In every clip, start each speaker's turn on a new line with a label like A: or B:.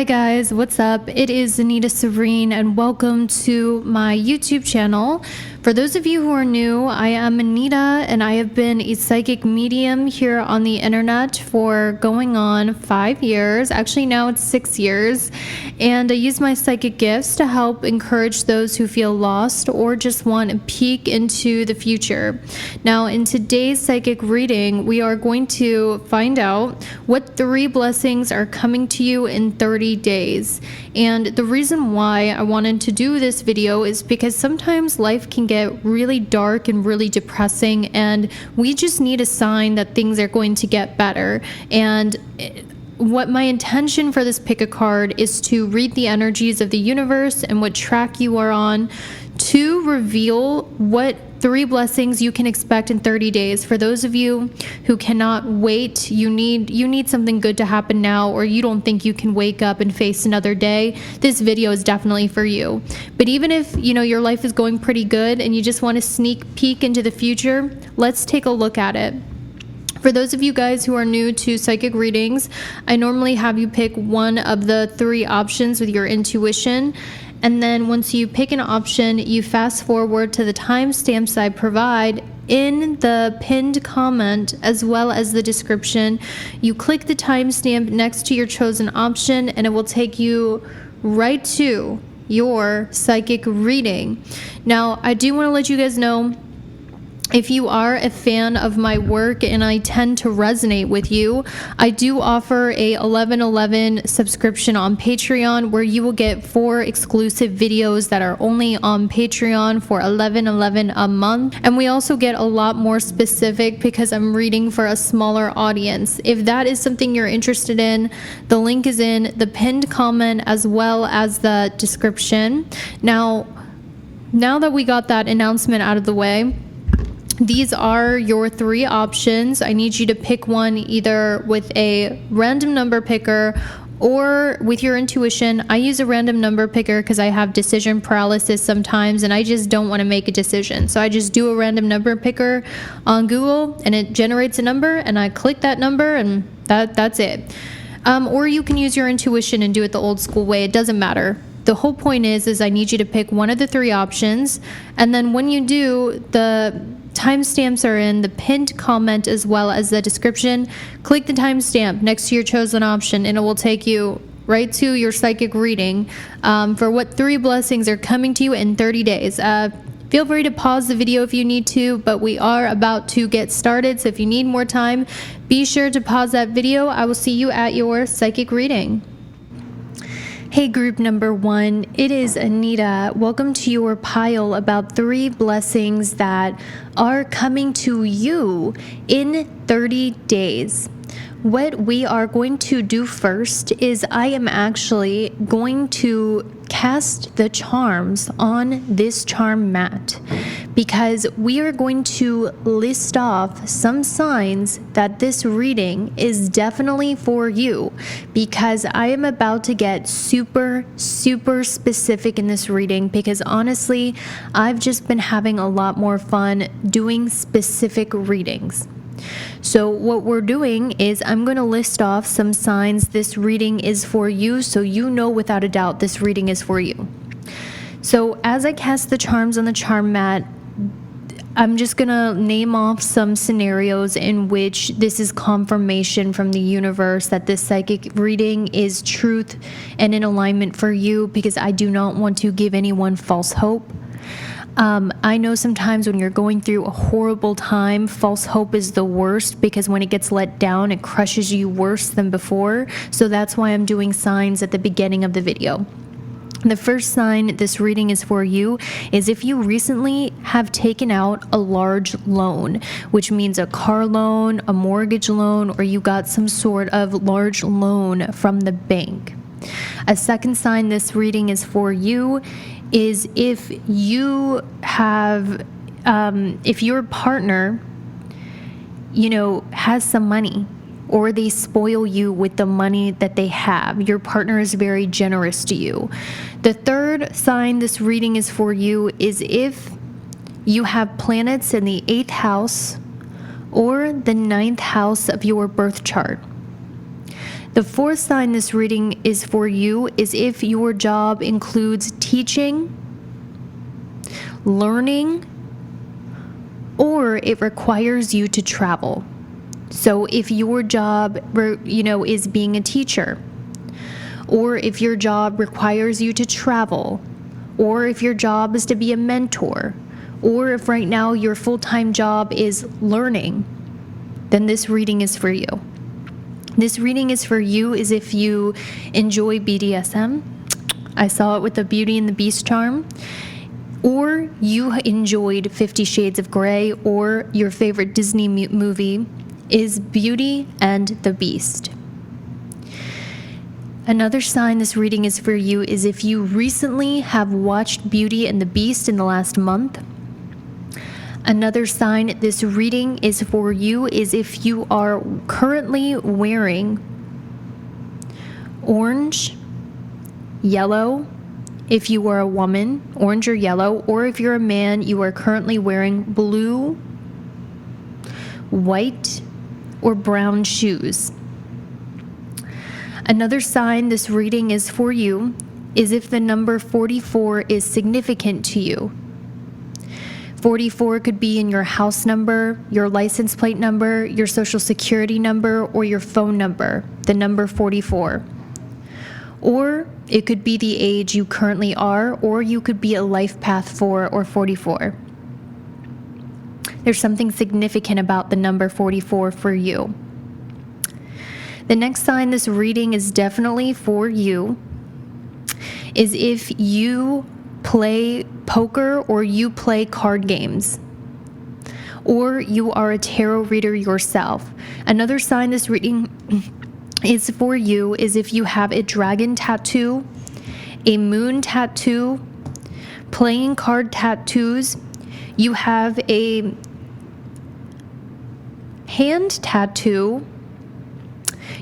A: Hi guys, what's up? It is Anita Serene and welcome to my YouTube channel. For those of you who are new, I am Anita and I have been a psychic medium here on the internet for going on 5 years. Actually, now it's 6 years. And I use my psychic gifts to help encourage those who feel lost or just want a peek into the future. Now, in today's psychic reading, we are going to find out what 3 blessings are coming to you in 30 days. And the reason why I wanted to do this video is because sometimes life can get really dark and really depressing, and we just need a sign that things are going to get better. And what my intention for this pick a card is to read the energies of the universe and what track you are on to reveal what 3 blessings you can expect in 30 days. For those of you who cannot wait, you need something good to happen now, or you don't think you can wake up and face another day, this video is definitely for you. But even if your life is going pretty good and you just want to sneak peek into the future, let's take a look at it. For those of you guys who are new to psychic readings, I normally have you pick one of the 3 options with your intuition. And then once you pick an option, you fast forward to the timestamps I provide in the pinned comment as well as the description. You click the timestamp next to your chosen option and it will take you right to your psychic reading. Now, I do want to let you guys know, if you are a fan of my work and I tend to resonate with you, I do offer a 11/11 subscription on Patreon where you will get 4 exclusive videos that are only on Patreon for 11/11 a month. And we also get a lot more specific because I'm reading for a smaller audience. If that is something you're interested in, the link is in the pinned comment as well as the description. Now that we got that announcement out of the way, these are your 3 options. I need you to pick one either with a random number picker or with your intuition. I use a random number picker because I have decision paralysis sometimes and I just don't want to make a decision. So I just do a random number picker on Google and it generates a number and I click that number and that's it. Or you can use your intuition and do it the old school way. It doesn't matter. The whole point is I need you to pick one of the 3 options, and then when you do, the timestamps are in the pinned comment as well as the description. Click the timestamp next to your chosen option and it will take you right to your psychic reading for what 3 blessings are coming to you in 30 days. Feel free to pause the video if you need to, but we are about to get started, so if you need more time, be sure to pause that video. I will see you at your psychic reading. Hey group number 1, it is Anita. Welcome to your pile about 3 blessings that are coming to you in 30 days. What we are going to do first is I am actually going to cast the charms on this charm mat because we are going to list off some signs that this reading is definitely for you, because I am about to get super specific in this reading because honestly, I've just been having a lot more fun doing specific readings. So what we're doing is I'm going to list off some signs this reading is for you, so you know without a doubt this reading is for you. So as I cast the charms on the charm mat, I'm just going to name off some scenarios in which this is confirmation from the universe that this psychic reading is truth and in alignment for you, because I do not want to give anyone false hope. I know sometimes when you're going through a horrible time, false hope is the worst because when it gets let down, it crushes you worse than before. So that's why I'm doing signs at the beginning of the video. The first sign this reading is for you is if you recently have taken out a large loan, which means a car loan, a mortgage loan, or you got some sort of large loan from the bank. A second sign this reading is for you is if you have, if your partner, has some money or they spoil you with the money that they have. Your partner is very generous to you. The third sign this reading is for you is if you have planets in the 8th house or the 9th house of your birth chart. The fourth sign this reading is for you is if your job includes teaching, learning, or it requires you to travel. So if your job, is being a teacher, or if your job requires you to travel, or if your job is to be a mentor, or if right now your full-time job is learning, then this reading is for you. This reading is for you is if you enjoy BDSM. I saw it with the Beauty and the Beast charm. Or you enjoyed 50 Shades of Grey, or your favorite Disney movie is Beauty and the Beast. Another sign this reading is for you is if you recently have watched Beauty and the Beast in the last month. Another sign this reading is for you is if you are currently wearing orange, yellow, if you are a woman, orange or yellow, or if you're a man, you are currently wearing blue, white, or brown shoes. Another sign this reading is for you is if the number 44 is significant to you. 44 could be in your house number, your license plate number, your social security number, or your phone number, the number 44. Or it could be the age you currently are, or you could be a life path 4 or 44. There's something significant about the number 44 for you. The next sign this reading is definitely for you is if you play poker or you play card games, or you are a tarot reader yourself. Another sign this reading is for you is if you have a dragon tattoo, a moon tattoo, playing card tattoos, you have a hand tattoo,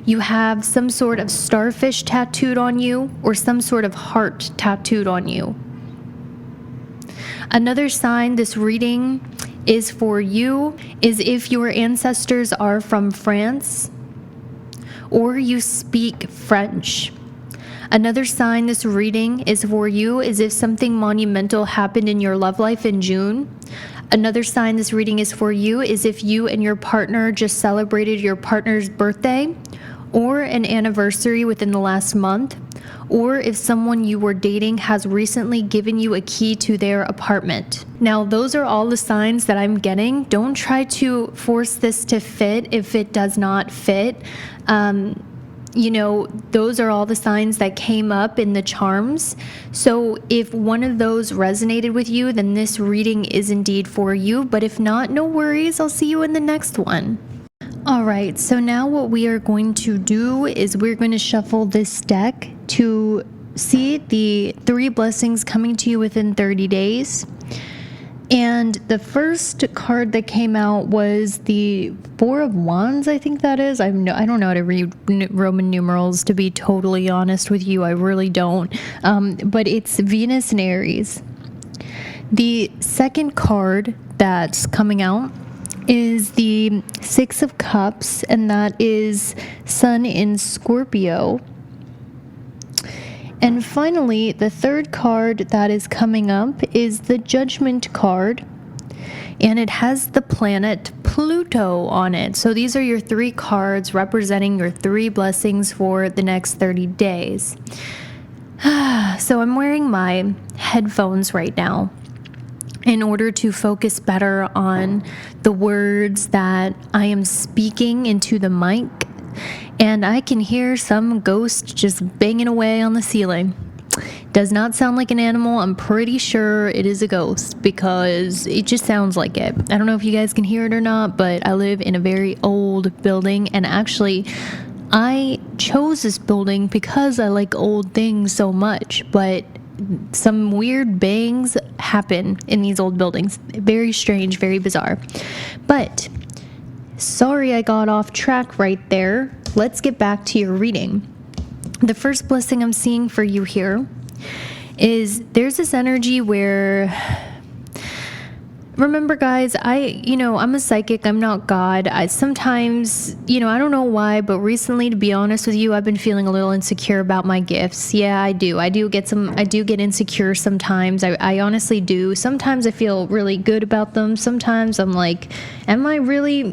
A: you have some sort of starfish tattooed on you, or some sort of heart tattooed on you. Another sign this reading is for you is if your ancestors are from France or you speak French. Another sign this reading is for you is if something monumental happened in your love life in June. Another sign this reading is for you is if you and your partner just celebrated your partner's birthday or an anniversary within the last month, or if someone you were dating has recently given you a key to their apartment. Now, those are all the signs that I'm getting. Don't try to force this to fit if it does not fit. Those are all the signs that came up in the charms. So if one of those resonated with you, then this reading is indeed for you. But if not, no worries. I'll see you in the next one. All right, so now what we are going to do is we're going to shuffle this deck to see the 3 blessings coming to you within 30 days. And the first card that came out was the 4 of Wands, I think that is. I don't know how to read Roman numerals, to be totally honest with you. I really don't. But it's Venus and Aries. The second card that's coming out is the 6 of Cups, and that is Sun in Scorpio. And finally, the third card that is coming up is the Judgment card, and it has the planet Pluto on it. So these are your 3 cards representing your 3 blessings for the next 30 days. So I'm wearing my headphones right now in order to focus better on the words that I am speaking into the mic. And I can hear some ghost just banging away on the ceiling. Does not sound like an animal. I'm pretty sure it is a ghost because it just sounds like it. I don't know if you guys can hear it or not, but I live in a very old building, and actually I chose this building because I like old things so much, but some weird bangs happen in these old buildings. Very strange, very bizarre. But sorry I got off track right there. Let's get back to your reading. The first blessing I'm seeing for you here is there's this energy where remember, guys, I'm a psychic. I'm not God. I sometimes, I don't know why, but recently, to be honest with you, I've been feeling a little insecure about my gifts. Yeah, I do. I do get insecure sometimes. I honestly do. Sometimes I feel really good about them. Sometimes I'm like, am I really,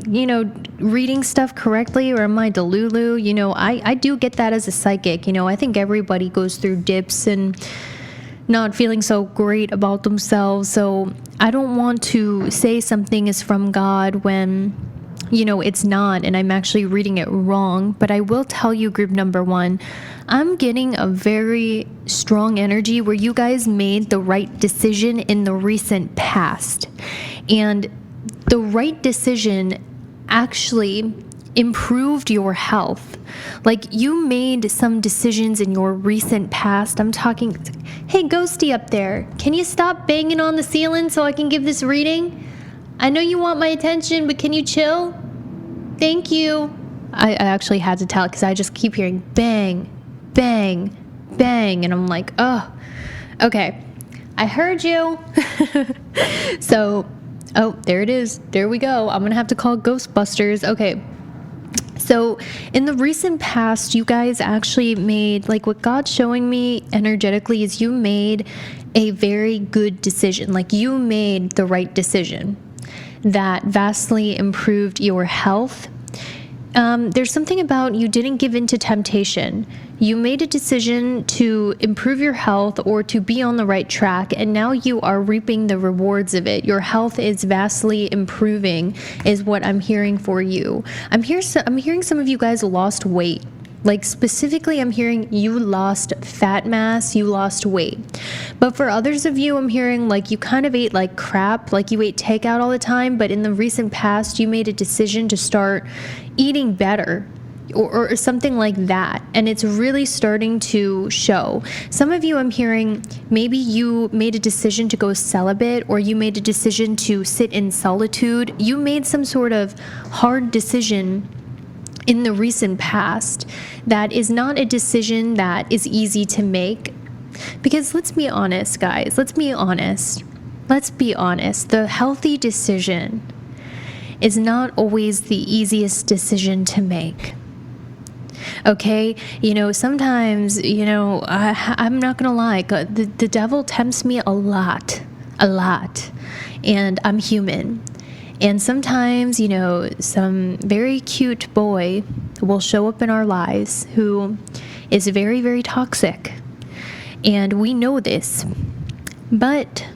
A: reading stuff correctly, or am I delulu? I do get that as a psychic. I think everybody goes through dips and not feeling so great about themselves. So I don't want to say something is from God when, it's not, and I'm actually reading it wrong. But I will tell you, group number 1, I'm getting a very strong energy where you guys made the right decision in the recent past. And the right decision actually improved your health. Like, you made some decisions in your recent past. I'm talking, hey, ghosty up there, can you stop banging on the ceiling so I can give this reading? I know you want my attention, but can you chill? Thank you. I actually had to tell it because I just keep hearing bang, bang, bang, and I'm like, oh, okay, I heard you. So, oh, there it is. There we go. I'm gonna have to call Ghostbusters. Okay. So in the recent past, you guys actually made, like, what God's showing me energetically is you made a very good decision. Like, you made the right decision that vastly improved your health. There's something about you didn't give in to temptation. You made a decision to improve your health or to be on the right track, and now you are reaping the rewards of it. Your health is vastly improving, is what I'm hearing for you. I'm hearing some of you guys lost weight. Like, specifically, I'm hearing you lost fat mass, you lost weight. But for others of you, I'm hearing like you kind of ate like crap, like you ate takeout all the time, but in the recent past, you made a decision to start eating better. Or something like that, and it's really starting to show. Some of you, I'm hearing, maybe you made a decision to go celibate, or you made a decision to sit in solitude. You made some sort of hard decision in the recent past that is not a decision that is easy to make. Because let's be honest, guys, let's be honest, the healthy decision is not always the easiest decision to make. Okay, sometimes, I'm not gonna lie, the devil tempts me a lot, and I'm human. And sometimes, some very cute boy will show up in our lives who is very, very toxic. And we know this. But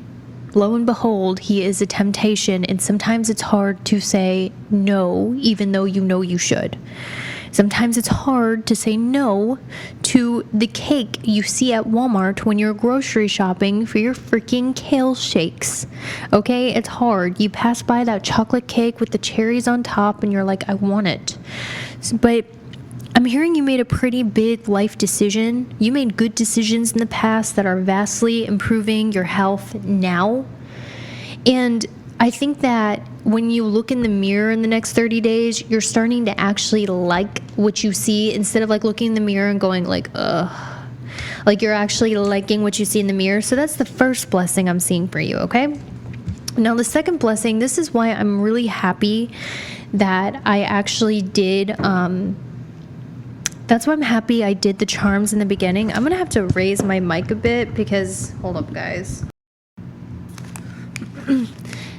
A: lo and behold, he is a temptation. And sometimes it's hard to say no, even though you know you should. Sometimes it's hard to say no to the cake you see at Walmart when you're grocery shopping for your freaking kale shakes. Okay, it's hard. You pass by that chocolate cake with the cherries on top and you're like, I want it. But I'm hearing you made a pretty big life decision. You made good decisions in the past that are vastly improving your health now. And I think that when you look in the mirror in the next 30 days, you're starting to actually like what you see, instead of like looking in the mirror and going like, ugh. Like, you're actually liking what you see in the mirror. So that's the first blessing I'm seeing for you, okay? Now, the second blessing, this is why I'm really happy that I actually did, that's why I'm happy I did the charms in the beginning. I'm going to have to raise my mic a bit because, hold up, guys.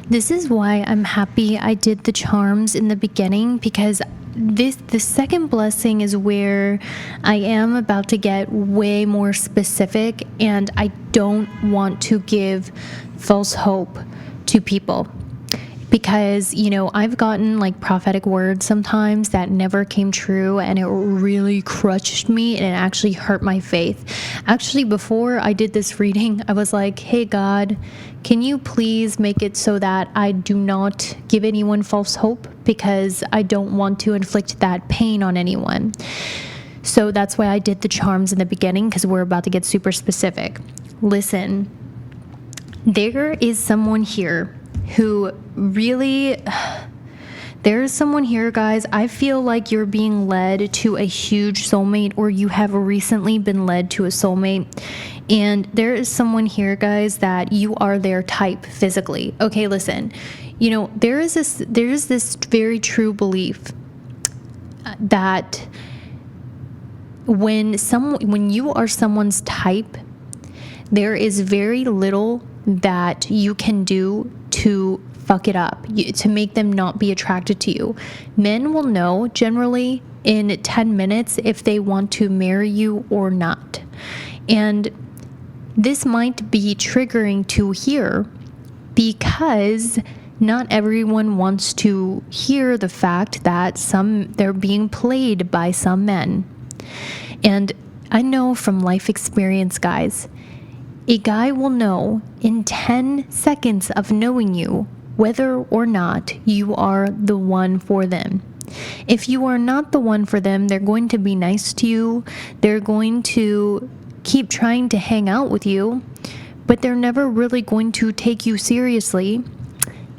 A: This is why I'm happy I did the charms in the beginning, because the second blessing is where I am about to get way more specific, and I don't want to give false hope to people. Because, I've gotten like prophetic words sometimes that never came true, and it really crushed me, and it actually hurt my faith. Actually, before I did this reading, I was like, hey God, can you please make it so that I do not give anyone false hope, because I don't want to inflict that pain on anyone. So that's why I did the charms in the beginning, because we're about to get super specific. Listen, there is someone here who really, There is someone here, guys. I feel like you're being led to a huge soulmate, or you have recently been led to a soulmate. And there is someone here, guys, that you are their type physically. Okay, listen. You know, there is this very true belief that when you are someone's type, there is very little that you can do to fuck it up, to make them not be attracted to you. Men will know generally in 10 minutes if they want to marry you or not. And this might be triggering to hear, because not everyone wants to hear the fact that they're being played by some men. And I know from life experience, guys, a guy will know in 10 seconds of knowing you whether or not you are the one for them. If you are not the one for them, they're going to be nice to you. They're going to keep trying to hang out with you, but they're never really going to take you seriously,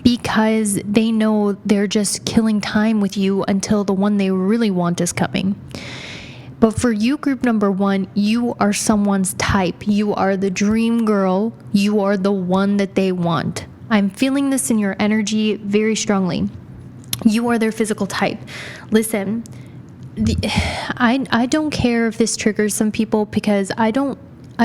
A: because they know they're just killing time with you until the one they really want is coming. But for you, group number 1, you are someone's type. You are the dream girl. You are the one that they want. I'm feeling this in your energy very strongly. You are their physical type. Listen, I don't care if this triggers some people, because I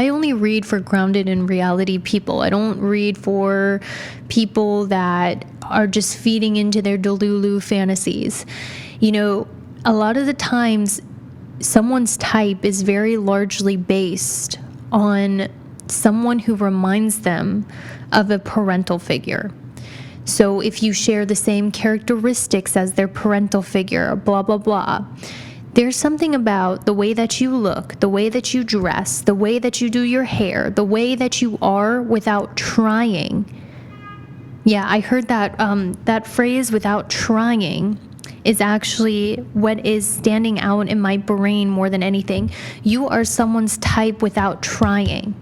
A: only read for grounded in reality people. I don't read for people that are just feeding into their Delulu fantasies. You know, a lot of the times, someone's type is very largely based on someone who reminds them of a parental figure. So if you share the same characteristics as their parental figure, blah, blah, blah, there's something about the way that you look, the way that you dress, the way that you do your hair, the way that you are without trying. Yeah, I heard that phrase, without trying, is actually what is standing out in my brain more than anything. You are someone's type without trying.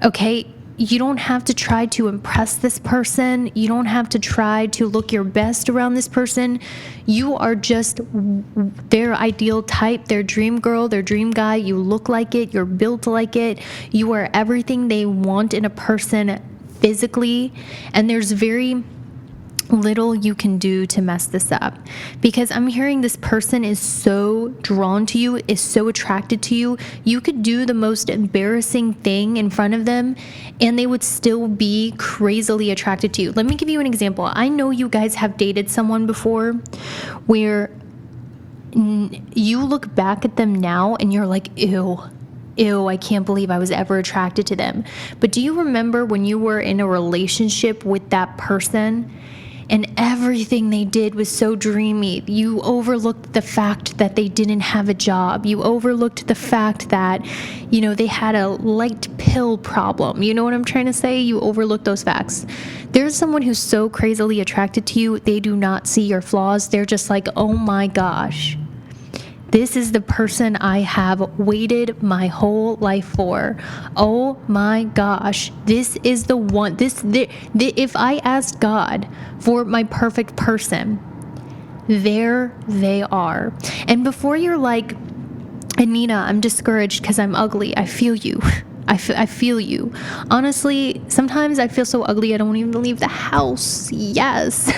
A: Okay? You don't have to try to impress this person. You don't have to try to look your best around this person. You are just their ideal type, their dream girl, their dream guy. You look like it. You're built like it. You are everything they want in a person physically. And there's very little you can do to mess this up, because I'm hearing this person is so drawn to you, is so attracted to you. You could do the most embarrassing thing in front of them and they would still be crazily attracted to you. Let me give you an example. I know you guys have dated someone before where you look back at them now and you're like, ew, I can't believe I was ever attracted to them. But do you remember when you were in a relationship with that person and everything they did was so dreamy? You overlooked the fact that they didn't have a job. You overlooked the fact that, you know, they had a light pill problem. You know what I'm trying to say? You overlooked those facts. There's someone who's so crazily attracted to you, they do not see your flaws. They're just like, oh my gosh, this is the person I have waited my whole life for. Oh my gosh, this is the one. If I asked God for my perfect person, there they are. And before you're like, Anita, I'm discouraged because I'm ugly, I feel you. I feel you. Honestly, sometimes I feel so ugly I don't even leave the house. Yes.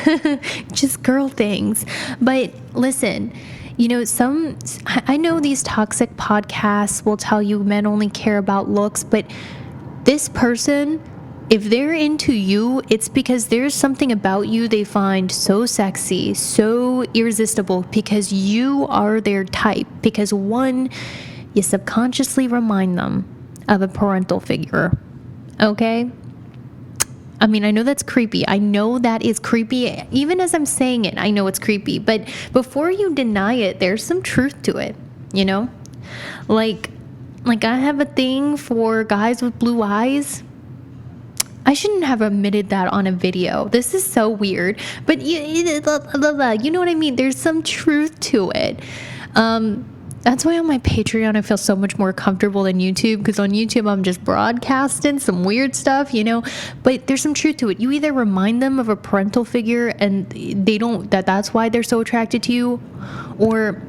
A: Just girl things. But listen, you know, I know these toxic podcasts will tell you men only care about looks, but this person, if they're into you, it's because there's something about you they find so sexy, so irresistible, because you are their type. Because one, you subconsciously remind them of a parental figure. Okay? I mean, I know that's creepy. I know that is creepy. Even as I'm saying it, I know it's creepy. But before you deny it, there's some truth to it, you know? Like I have a thing for guys with blue eyes. I shouldn't have admitted that on a video. This is so weird. But you know what I mean? There's some truth to it. That's why on my Patreon I feel so much more comfortable than YouTube, because on YouTube I'm just broadcasting some weird stuff, but there's some truth to it. You either remind them of a parental figure and they don't, that's why they're so attracted to you, or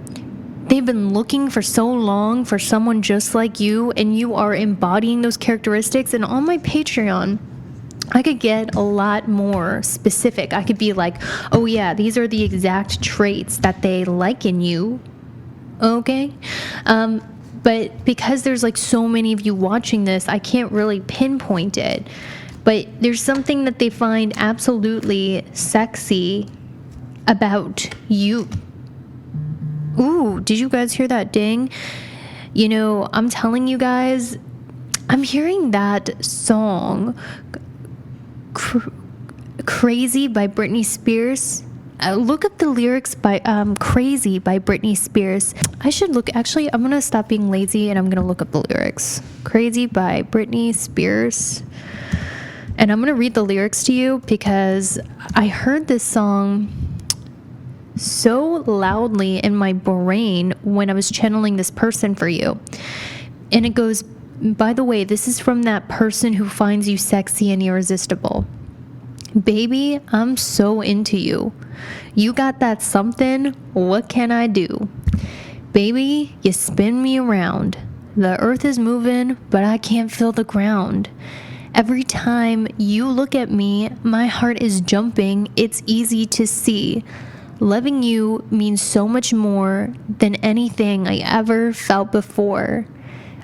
A: they've been looking for so long for someone just like you, and you are embodying those characteristics. And on my Patreon, I could get a lot more specific. I could be like, oh yeah, these are the exact traits that they like in you. Okay. But because there's like so many of you watching this, I can't really pinpoint it. But there's something that they find absolutely sexy about you. Ooh, did you guys hear that ding? I'm telling you guys, I'm hearing that song, Crazy by Britney Spears. Look up the lyrics by Crazy by Britney Spears. I should look, actually, I'm going to stop being lazy and I'm going to look up the lyrics. Crazy by Britney Spears. And I'm going to read the lyrics to you because I heard this song so loudly in my brain when I was channeling this person for you. And it goes, by the way, this is from that person who finds you sexy and irresistible. Baby, I'm so into you. You got that something, what can I do? Baby, you spin me around. The earth is moving, but I can't feel the ground. Every time you look at me, my heart is jumping. It's easy to see. Loving you means so much more than anything I ever felt before.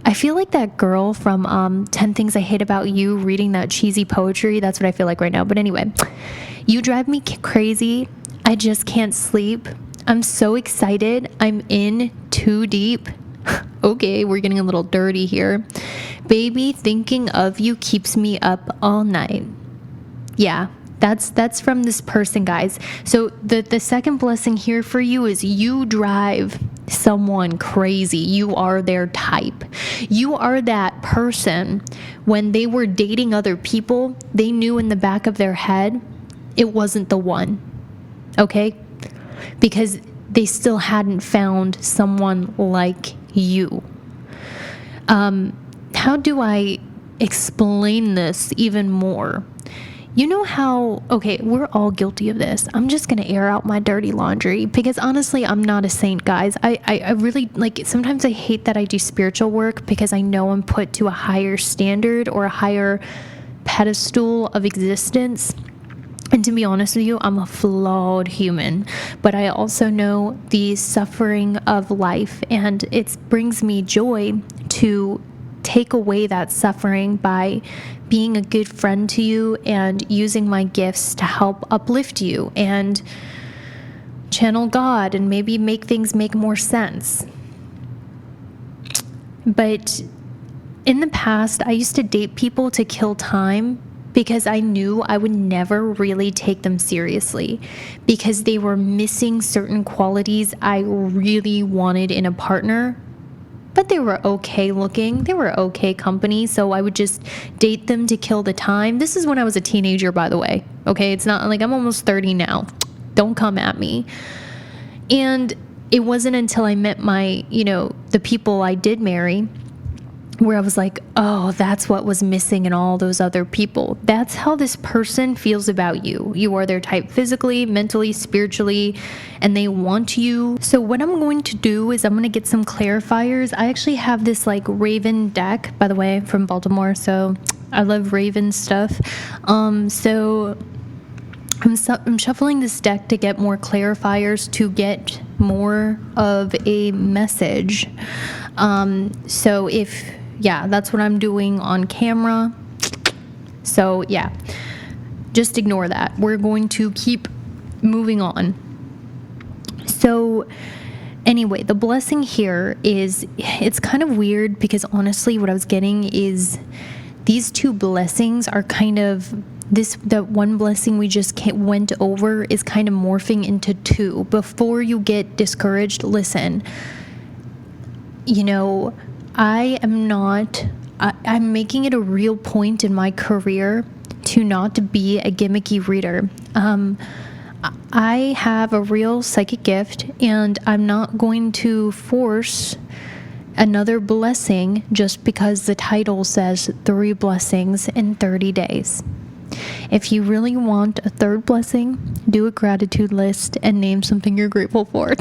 A: I feel like that girl from 10 Things I Hate About You reading that cheesy poetry. That's what I feel like right now. But anyway, you drive me crazy. I just can't sleep. I'm so excited. I'm in too deep. Okay, we're getting a little dirty here. Baby, thinking of you keeps me up all night. Yeah. That's from this person, guys. So the second blessing here for you is you drive someone crazy. You are their type. You are that person when they were dating other people, they knew in the back of their head it wasn't the one. Okay? Because they still hadn't found someone like you. How do I explain this even more? You know how, okay, we're all guilty of this. I'm just going to air out my dirty laundry because honestly, I'm not a saint, guys. I really, like, sometimes I hate that I do spiritual work because I know I'm put to a higher standard or a higher pedestal of existence. And to be honest with you, I'm a flawed human, but I also know the suffering of life, and it brings me joy to take away that suffering by being a good friend to you and using my gifts to help uplift you and channel God and maybe make things make more sense. But in the past, I used to date people to kill time because I knew I would never really take them seriously because they were missing certain qualities I really wanted in a partner. But they were okay looking. They were okay company. So I would just date them to kill the time. This is when I was a teenager, by the way. Okay, it's not like I'm almost 30 now. Don't come at me. And it wasn't until I met my, the people I did marry where I was like, oh, that's what was missing in all those other people. That's how this person feels about you. You are their type physically, mentally, spiritually, and they want you. So what I'm going to do is I'm going to get some clarifiers. I actually have this like Raven deck, by the way, from Baltimore. So I love Raven stuff. So I'm shuffling this deck to get more clarifiers to get more of a message. So that's what I'm doing on camera. So yeah, just ignore that. We're going to keep moving on. So anyway, the blessing here is, it's kind of weird because honestly what I was getting is these two blessings are kind of, that one blessing we just went over is kind of morphing into two. Before you get discouraged, listen, I'm making it a real point in my career to not be a gimmicky reader. I have a real psychic gift, and I'm not going to force another blessing just because the title says 3 blessings in 30 days. If you really want a third blessing, do a gratitude list and name something you're grateful for.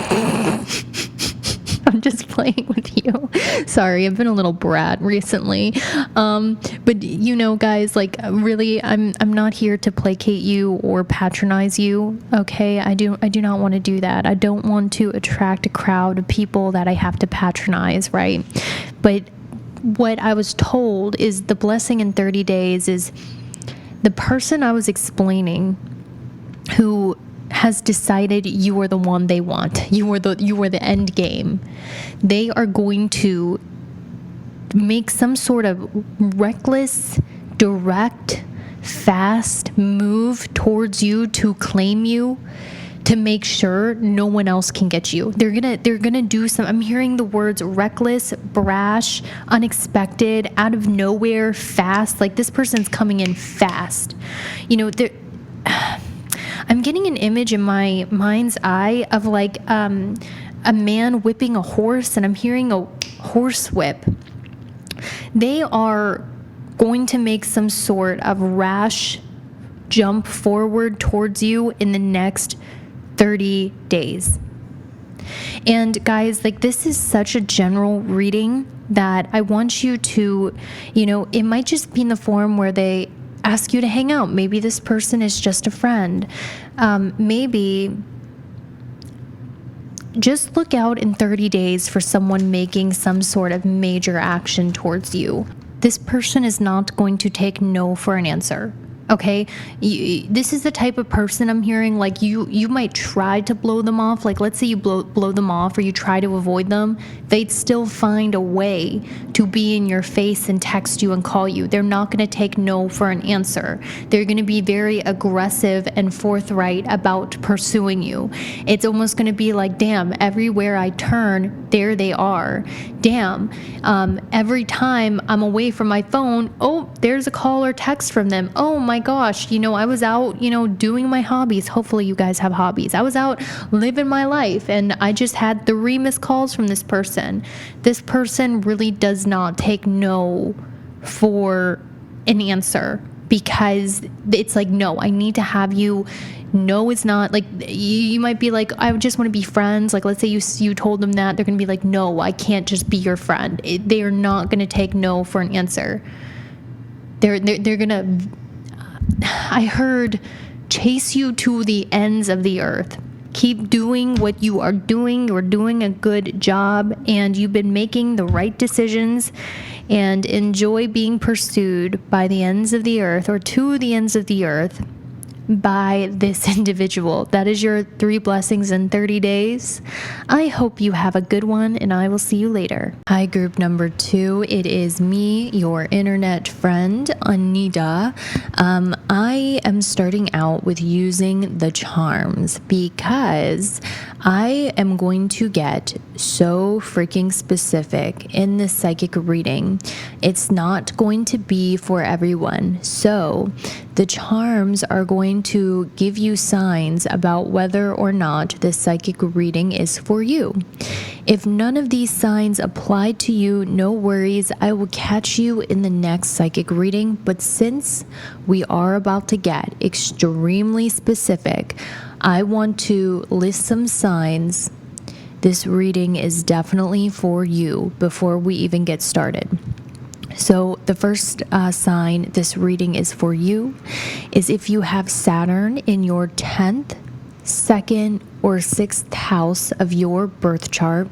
A: I'm just playing with you. Sorry, I've been a little brat recently. But you know, guys, like really, I'm not here to placate you or patronize you. Okay, I do not want to do that. I don't want to attract a crowd of people that I have to patronize, right? But what I was told is the blessing in 30 days is the person I was explaining who has decided you are the one they want. You are the end game. They are going to make some sort of reckless, direct, fast move towards you to claim you, to make sure no one else can get you. They're gonna do some, I'm hearing the words reckless, brash, unexpected, out of nowhere, fast. Like this person's coming in fast. You know, I'm getting an image in my mind's eye of like a man whipping a horse, and I'm hearing a horse whip. They are going to make some sort of rash jump forward towards you in the next 30 days. And guys, like this is such a general reading that I want you to, you know, it might just be in the form where they ask you to hang out. Maybe this person is just a friend. Maybe just look out in 30 days for someone making some sort of major action towards you. This person is not going to take no for an answer. Okay, this is the type of person I'm hearing, like you might try to blow them off. Like let's say you blow them off or you try to avoid them. They'd still find a way to be in your face and text you and call you. They're not going to take no for an answer. They're going to be very aggressive and forthright about pursuing you. It's almost going to be like, damn, everywhere I turn, there they are. Damn, every time I'm away from my phone, oh, there's a call or text from them. Oh my gosh, you know, I was out, you know, doing my hobbies. Hopefully you guys have hobbies. I was out living my life and I just had 3 missed calls from this person. This person really does not take no for an answer, because it's like, no, I need to have you. No, it's not. Like you might be like, I just want to be friends. Like let's say you told them that, they're gonna be like, no, I can't just be your friend. They are not gonna take no for an answer. They're gonna, I heard, chase you to the ends of the earth. Keep doing what you are doing. You're doing a good job and you've been making the right decisions, and enjoy being pursued by the ends of the earth, or to the ends of the earth, by this individual. That is your 3 blessings in 30 days. I hope you have a good one, and I will see you later. Hi, group number 2. It is me, your internet friend, Anita. I am starting out with using the charms because I am going to get so freaking specific in this psychic reading. It's not going to be for everyone. So the charms are going to give you signs about whether or not this psychic reading is for you. If none of these signs apply to you, no worries. I will catch you in the next psychic reading. But since we are about to get extremely specific, I want to list some signs this reading is definitely for you before we even get started. So the first sign this reading is for you is if you have Saturn in your 10th, 2nd, or 6th house of your birth chart,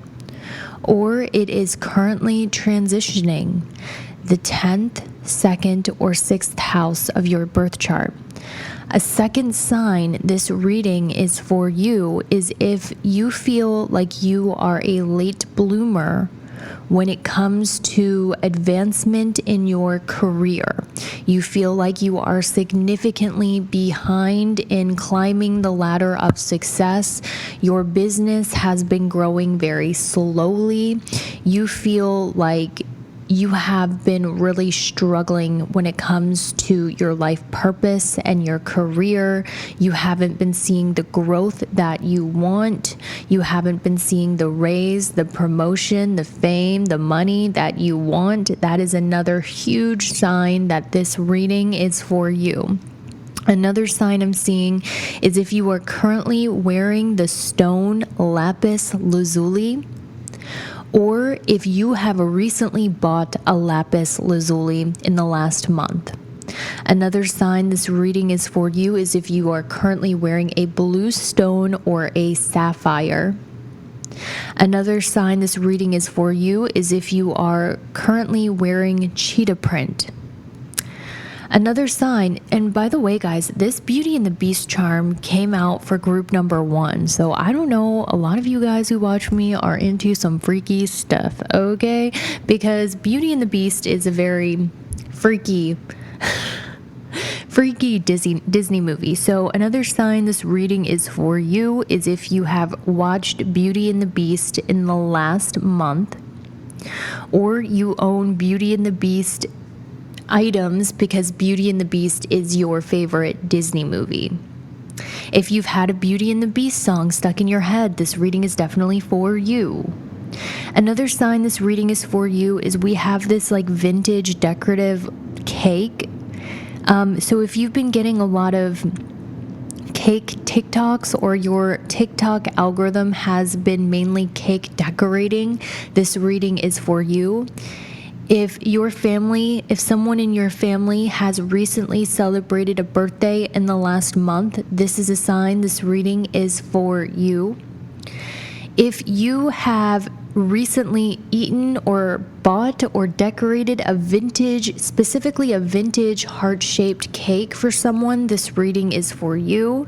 A: or it is currently transitioning the 10th, 2nd, or 6th house of your birth chart. A second sign this reading is for you is if you feel like you are a late bloomer when it comes to advancement in your career. You feel like you are significantly behind in climbing the ladder of success. Your business has been growing very slowly. You feel like you have been really struggling when it comes to your life purpose and your career. You haven't been seeing the growth that you want. You haven't been seeing the raise, the promotion, the fame, the money that you want. That is another huge sign that this reading is for you. Another sign I'm seeing is if you are currently wearing the stone lapis lazuli, or if you have recently bought a lapis lazuli in the last month. Another sign this reading is for you is if you are currently wearing a blue stone or a sapphire. Another sign this reading is for you is if you are currently wearing cheetah print. Another sign, and by the way, guys, this Beauty and the Beast charm came out for group number 1. So I don't know, a lot of you guys who watch me are into some freaky stuff, okay? Because Beauty and the Beast is a very freaky Disney movie. So another sign this reading is for you is if you have watched Beauty and the Beast in the last month, or you own Beauty and the Beast items because Beauty and the Beast is your favorite Disney movie. If you've had a Beauty and the Beast song stuck in your head, this reading is definitely for you. Another sign this reading is for you is we have this like vintage decorative cake. So if you've been getting a lot of cake TikToks or your TikTok algorithm has been mainly cake decorating, this reading is for you. If someone in your family has recently celebrated a birthday in the last month, this is a sign this reading is for you. If you have recently eaten or bought or decorated specifically a vintage heart-shaped cake for someone, this reading is for you.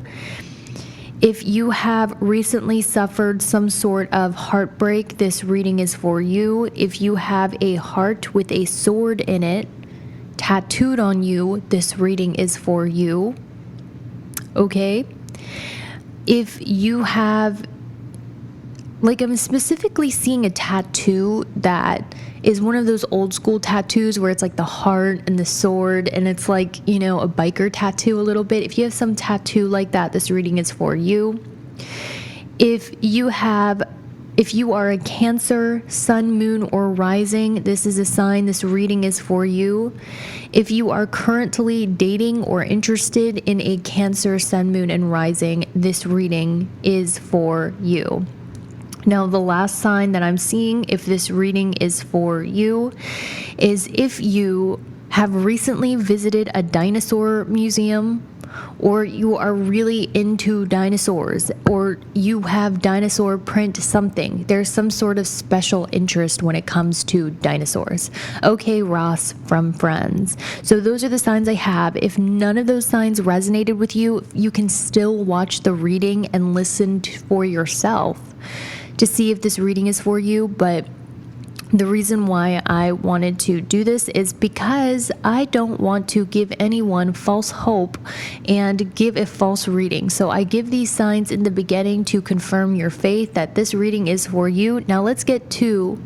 A: If you have recently suffered some sort of heartbreak, this reading is for you. If you have a heart with a sword in it tattooed on you, this reading is for you. Okay? If you have, I'm specifically seeing a tattoo that is one of those old school tattoos where it's like the heart and the sword and it's like, a biker tattoo a little bit. If you have some tattoo like that, this reading is for you. If you are a Cancer, Sun, Moon, or Rising, this is a sign this reading is for you. If you are currently dating or interested in a Cancer, Sun, Moon, and Rising, this reading is for you. Now, the last sign that I'm seeing, if this reading is for you, is if you have recently visited a dinosaur museum, or you are really into dinosaurs, or you have dinosaur print something. There's some sort of special interest when it comes to dinosaurs. Okay, Ross from Friends. So those are the signs I have. If none of those signs resonated with you, you can still watch the reading and listen for yourself to see if this reading is for you. But the reason why I wanted to do this is because I don't want to give anyone false hope and give a false reading. So I give these signs in the beginning to confirm your faith that this reading is for you. Now let's get to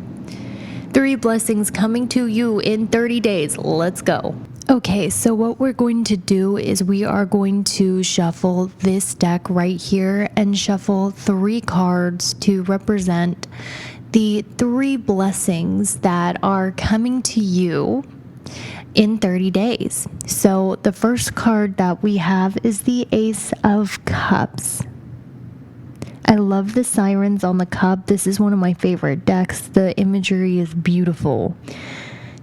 A: 3 blessings coming to you in 30 days. Let's go. Okay, so what we're going to do is we are going to shuffle this deck right here and shuffle 3 cards to represent the 3 blessings that are coming to you in 30 days. So the first card that we have is the Ace of Cups. I love the sirens on the cup. This is one of my favorite decks. The imagery is beautiful.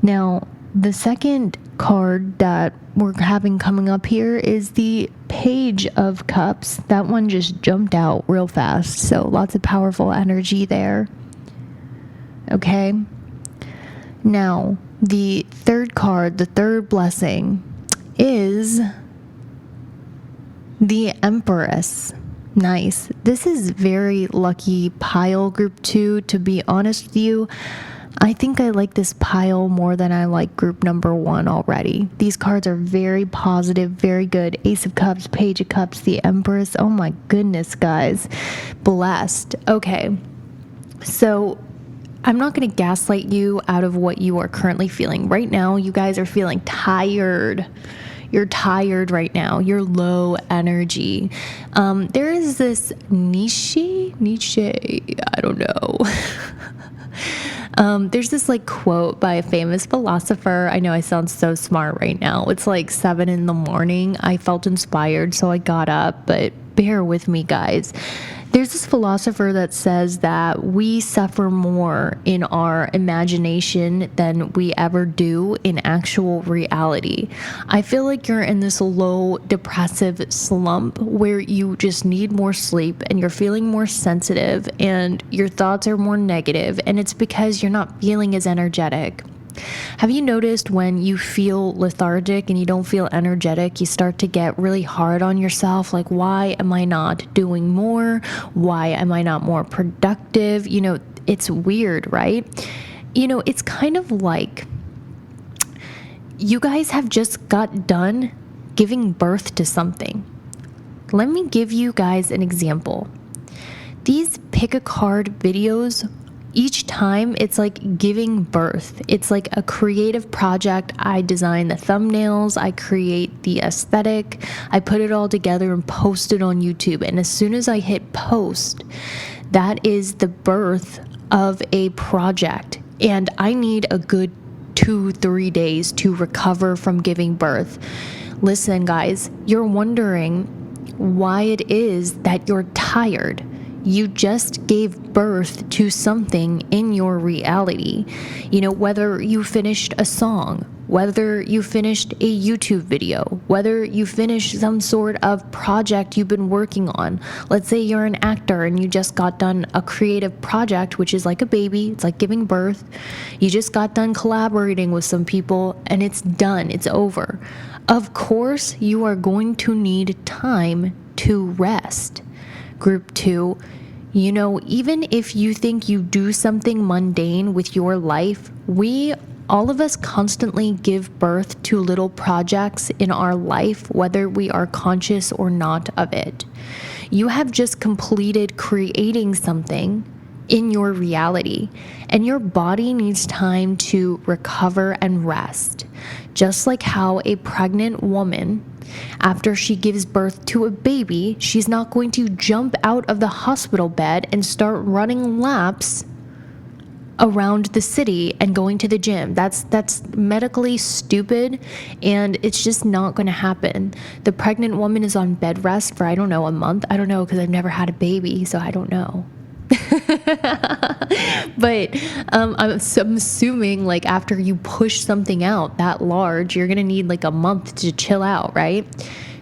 A: Now, the second card that we're having coming up here is the Page of Cups. That one just jumped out real fast, so lots of powerful energy there. Okay. Now, the third card, the third blessing, is the Empress. Nice. This is very lucky pile group 2, to be honest with you. I think I like this pile more than I like group number 1 already. These cards are very positive, very good. Ace of Cups, Page of Cups, the Empress. Oh my goodness, guys. Blessed. Okay. So I'm not going to gaslight you out of what you are currently feeling. Right now, you guys are feeling tired. You're tired right now. You're low energy. There is this Nietzsche, I don't know. There's this like quote by a famous philosopher. I know I sound so smart right now. It's like 7 a.m. I felt inspired, so I got up, but bear with me, guys. There's this philosopher that says that we suffer more in our imagination than we ever do in actual reality. I feel like you're in this low depressive slump where you just need more sleep and you're feeling more sensitive and your thoughts are more negative, and it's because you're not feeling as energetic. Have you noticed when you feel lethargic and you don't feel energetic, you start to get really hard on yourself? Like, why am I not doing more? Why am I not more productive? It's weird, right? It's kind of like you guys have just got done giving birth to something. Let me give you guys an example. These pick a card videos, each time it's like giving birth. It's like a creative project. I design the thumbnails, I create the aesthetic, I put it all together and post it on YouTube. And as soon as I hit post, that is the birth of a project. And I need a good 2-3 days to recover from giving birth. Listen, guys, you're wondering why it is that you're tired. You just gave birth to something in your reality. Whether you finished a song, whether you finished a YouTube video, whether you finished some sort of project you've been working on. Let's say you're an actor and you just got done a creative project, which is like a baby. It's like giving birth. You just got done collaborating with some people and it's done. It's over. Of course, you are going to need time to rest. Group 2, even if you think you do something mundane with your life, all of us constantly give birth to little projects in our life, whether we are conscious or not of it. You have just completed creating something in your reality, and your body needs time to recover and rest. Just like how a pregnant woman, after she gives birth to a baby, she's not going to jump out of the hospital bed and start running laps around the city and going to the gym. That's medically stupid, and it's just not going to happen. The pregnant woman is on bed rest for, a month. I don't know, because I've never had a baby, so I don't know. But I'm assuming like after you push something out that large, you're gonna need like a month to chill out, right?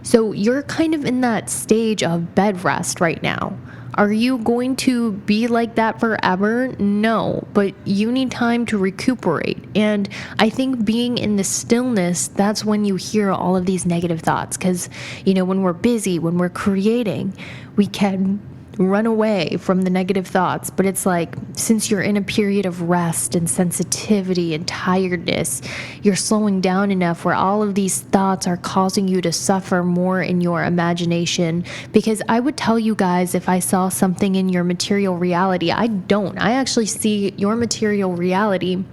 A: So you're kind of in that stage of bed rest right now. Are you going to be like that forever? No, but you need time to recuperate. And I think being in the stillness, that's when you hear all of these negative thoughts. Because, when we're busy, when we're creating, we can run away from the negative thoughts. But it's like, since you're in a period of rest and sensitivity and tiredness, you're slowing down enough where all of these thoughts are causing you to suffer more in your imagination. Because I would tell you guys, if I saw something in your material reality, I actually see your material reality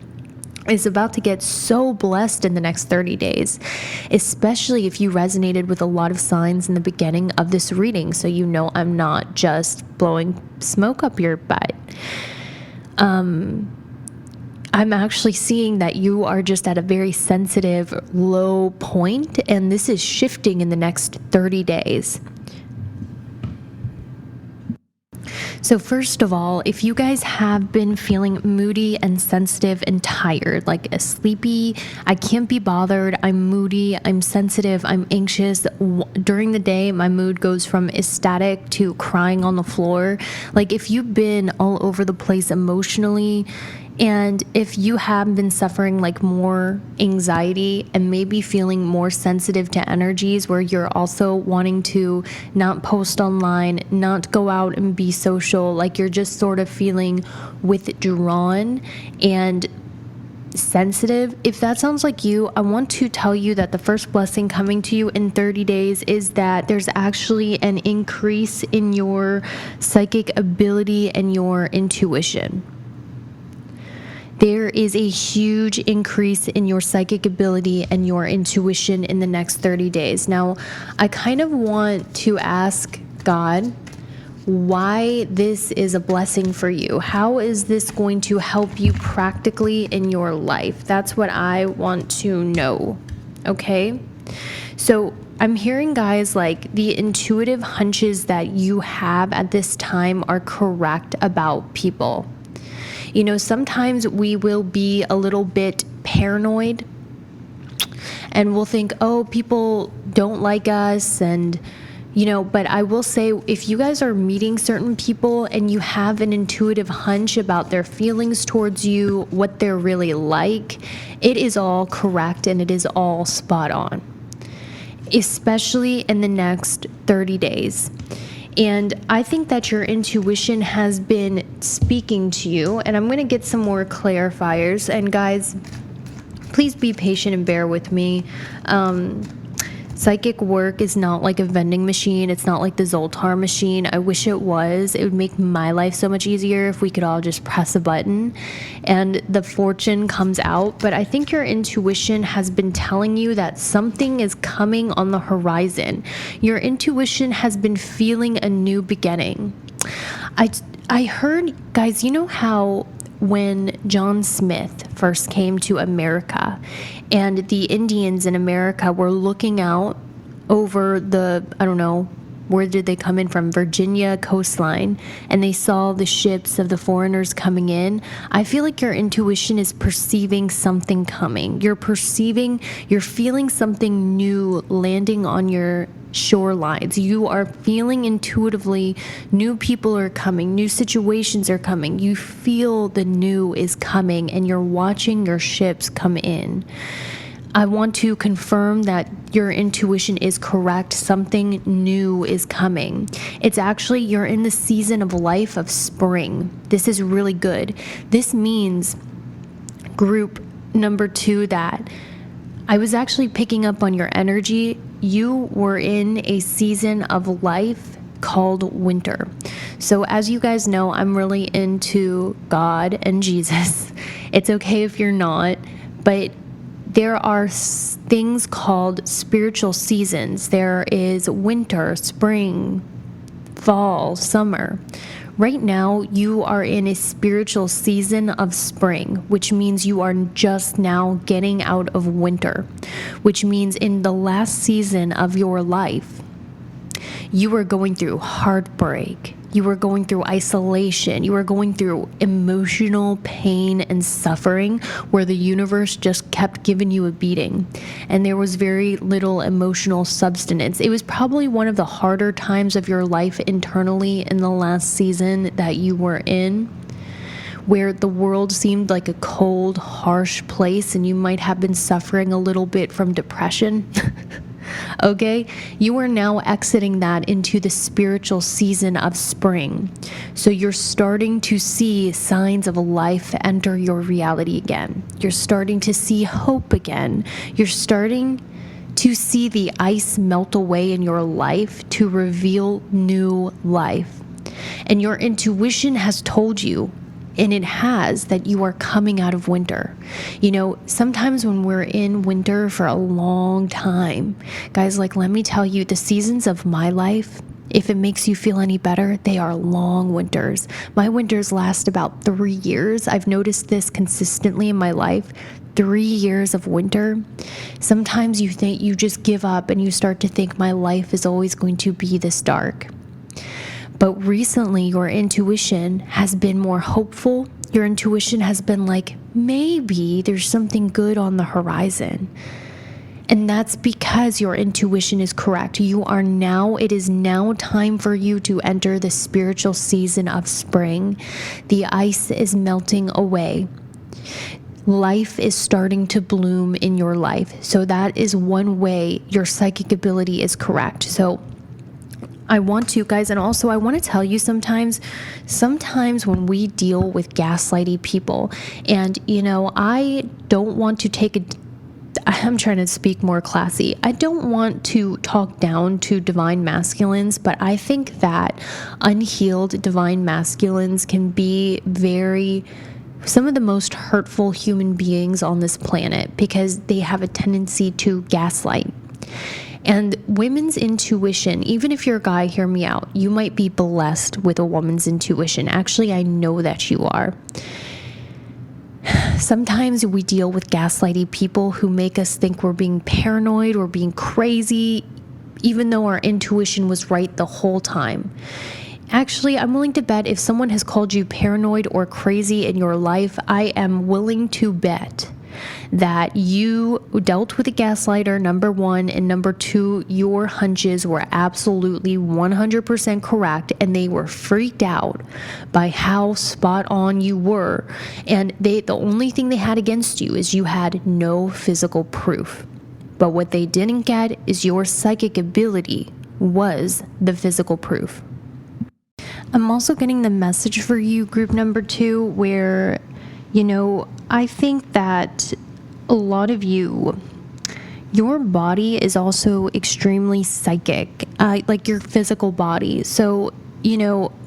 A: is about to get so blessed in the next 30 days, especially if you resonated with a lot of signs in the beginning of this reading. So I'm not just blowing smoke up your butt. I'm actually seeing that you are just at a very sensitive, low point, and this is shifting in the next 30 days. So first of all, if you guys have been feeling moody and sensitive and tired, like a sleepy, I can't be bothered, I'm moody, I'm sensitive, I'm anxious. During the day, my mood goes from ecstatic to crying on the floor. Like if you've been all over the place emotionally, and if you have been suffering like more anxiety and maybe feeling more sensitive to energies where you're also wanting to not post online, not go out and be social, like you're just sort of feeling withdrawn and sensitive, if that sounds like you, I want to tell you that the first blessing coming to you in 30 days is that there's actually an increase in your psychic ability and your intuition. There is a huge increase in your psychic ability and your intuition in the next 30 days. Now, I kind of want to ask God why this is a blessing for you. How is this going to help you practically in your life? That's what I want to know. Okay? So I'm hearing, guys, like the intuitive hunches that you have at this time are correct about people. You know, sometimes we will be a little bit paranoid and we'll think, oh, people don't like us, and but I will say, if you guys are meeting certain people and you have an intuitive hunch about their feelings towards you, what they're really like, it is all correct and it is all spot on, especially in the next 30 days. And I think that your intuition has been speaking to you, and I'm going to get some more clarifiers. And guys, please be patient and bear with me. Psychic work is not like a vending machine. It's not like the Zoltar machine. I wish it was. It would make my life so much easier if we could all just press a button and the fortune comes out. But I think your intuition has been telling you that something is coming on the horizon. Your intuition has been feeling a new beginning. I heard, guys, you know how when John Smith first came to America and the Indians in America were looking out over the, I don't know, where did they come in from? Virginia coastline, and they saw the ships of the foreigners coming in. I feel like your intuition is perceiving something coming. You're feeling something new landing on your shorelines. You are feeling intuitively new people are coming, new situations are coming. You feel the new is coming, and you're watching your ships come in. I want to confirm that your intuition is correct. Something new is coming. It's actually, you're in the season of life of spring. This is really good. This means, group number 2, that I was actually picking up on your energy. You were in a season of life called winter. So as you guys know, I'm really into God and Jesus. It's okay if you're not, but there are things called spiritual seasons. There is winter, spring, fall, summer. Right now, you are in a spiritual season of spring, which means you are just now getting out of winter, which means in the last season of your life, you were going through heartbreak. You were going through isolation. You were going through emotional pain and suffering where the universe just kept giving you a beating. And there was very little emotional substance. It was probably one of the harder times of your life internally in the last season that you were in, where the world seemed like a cold, harsh place, and you might have been suffering a little bit from depression. Okay, you are now exiting that into the spiritual season of spring. So you're starting to see signs of life enter your reality again. You're starting to see hope again. You're starting to see the ice melt away in your life to reveal new life. And your intuition has told you, and it has, that you are coming out of winter. You know, sometimes when we're in winter for a long time, guys, like, let me tell you, the seasons of my life, if it makes you feel any better, they are long winters. My winters last about 3 years. I've noticed this consistently in my life. 3 years of winter. Sometimes you think you just give up and you start to think my life is always going to be this dark. But recently, your intuition has been more hopeful. Your intuition has been like, maybe there's something good on the horizon. And that's because your intuition is correct. It is now time for you to enter the spiritual season of spring. The ice is melting away. Life is starting to bloom in your life. So that is one way your psychic ability is correct. So I want to, guys, and also I want to tell you, sometimes when we deal with gaslighty people, and I don't want to I'm trying to speak more classy. I don't want to talk down to divine masculines, but I think that unhealed divine masculines can be very some of the most hurtful human beings on this planet because they have a tendency to gaslight. And women's intuition, even if you're a guy, hear me out, you might be blessed with a woman's intuition. Actually, I know that you are. Sometimes we deal with gaslighty people who make us think we're being paranoid or being crazy, even though our intuition was right the whole time. Actually, I'm willing to bet if someone has called you paranoid or crazy in your life, I am willing to bet that you dealt with a gaslighter, number one, and number two, your hunches were absolutely 100% correct, and they were freaked out by how spot on you were. And the only thing they had against you is you had no physical proof. But what they didn't get is your psychic ability was the physical proof. I'm also getting the message for you, group number 2, where, I think that a lot of you, your body is also extremely psychic, like your physical body. So,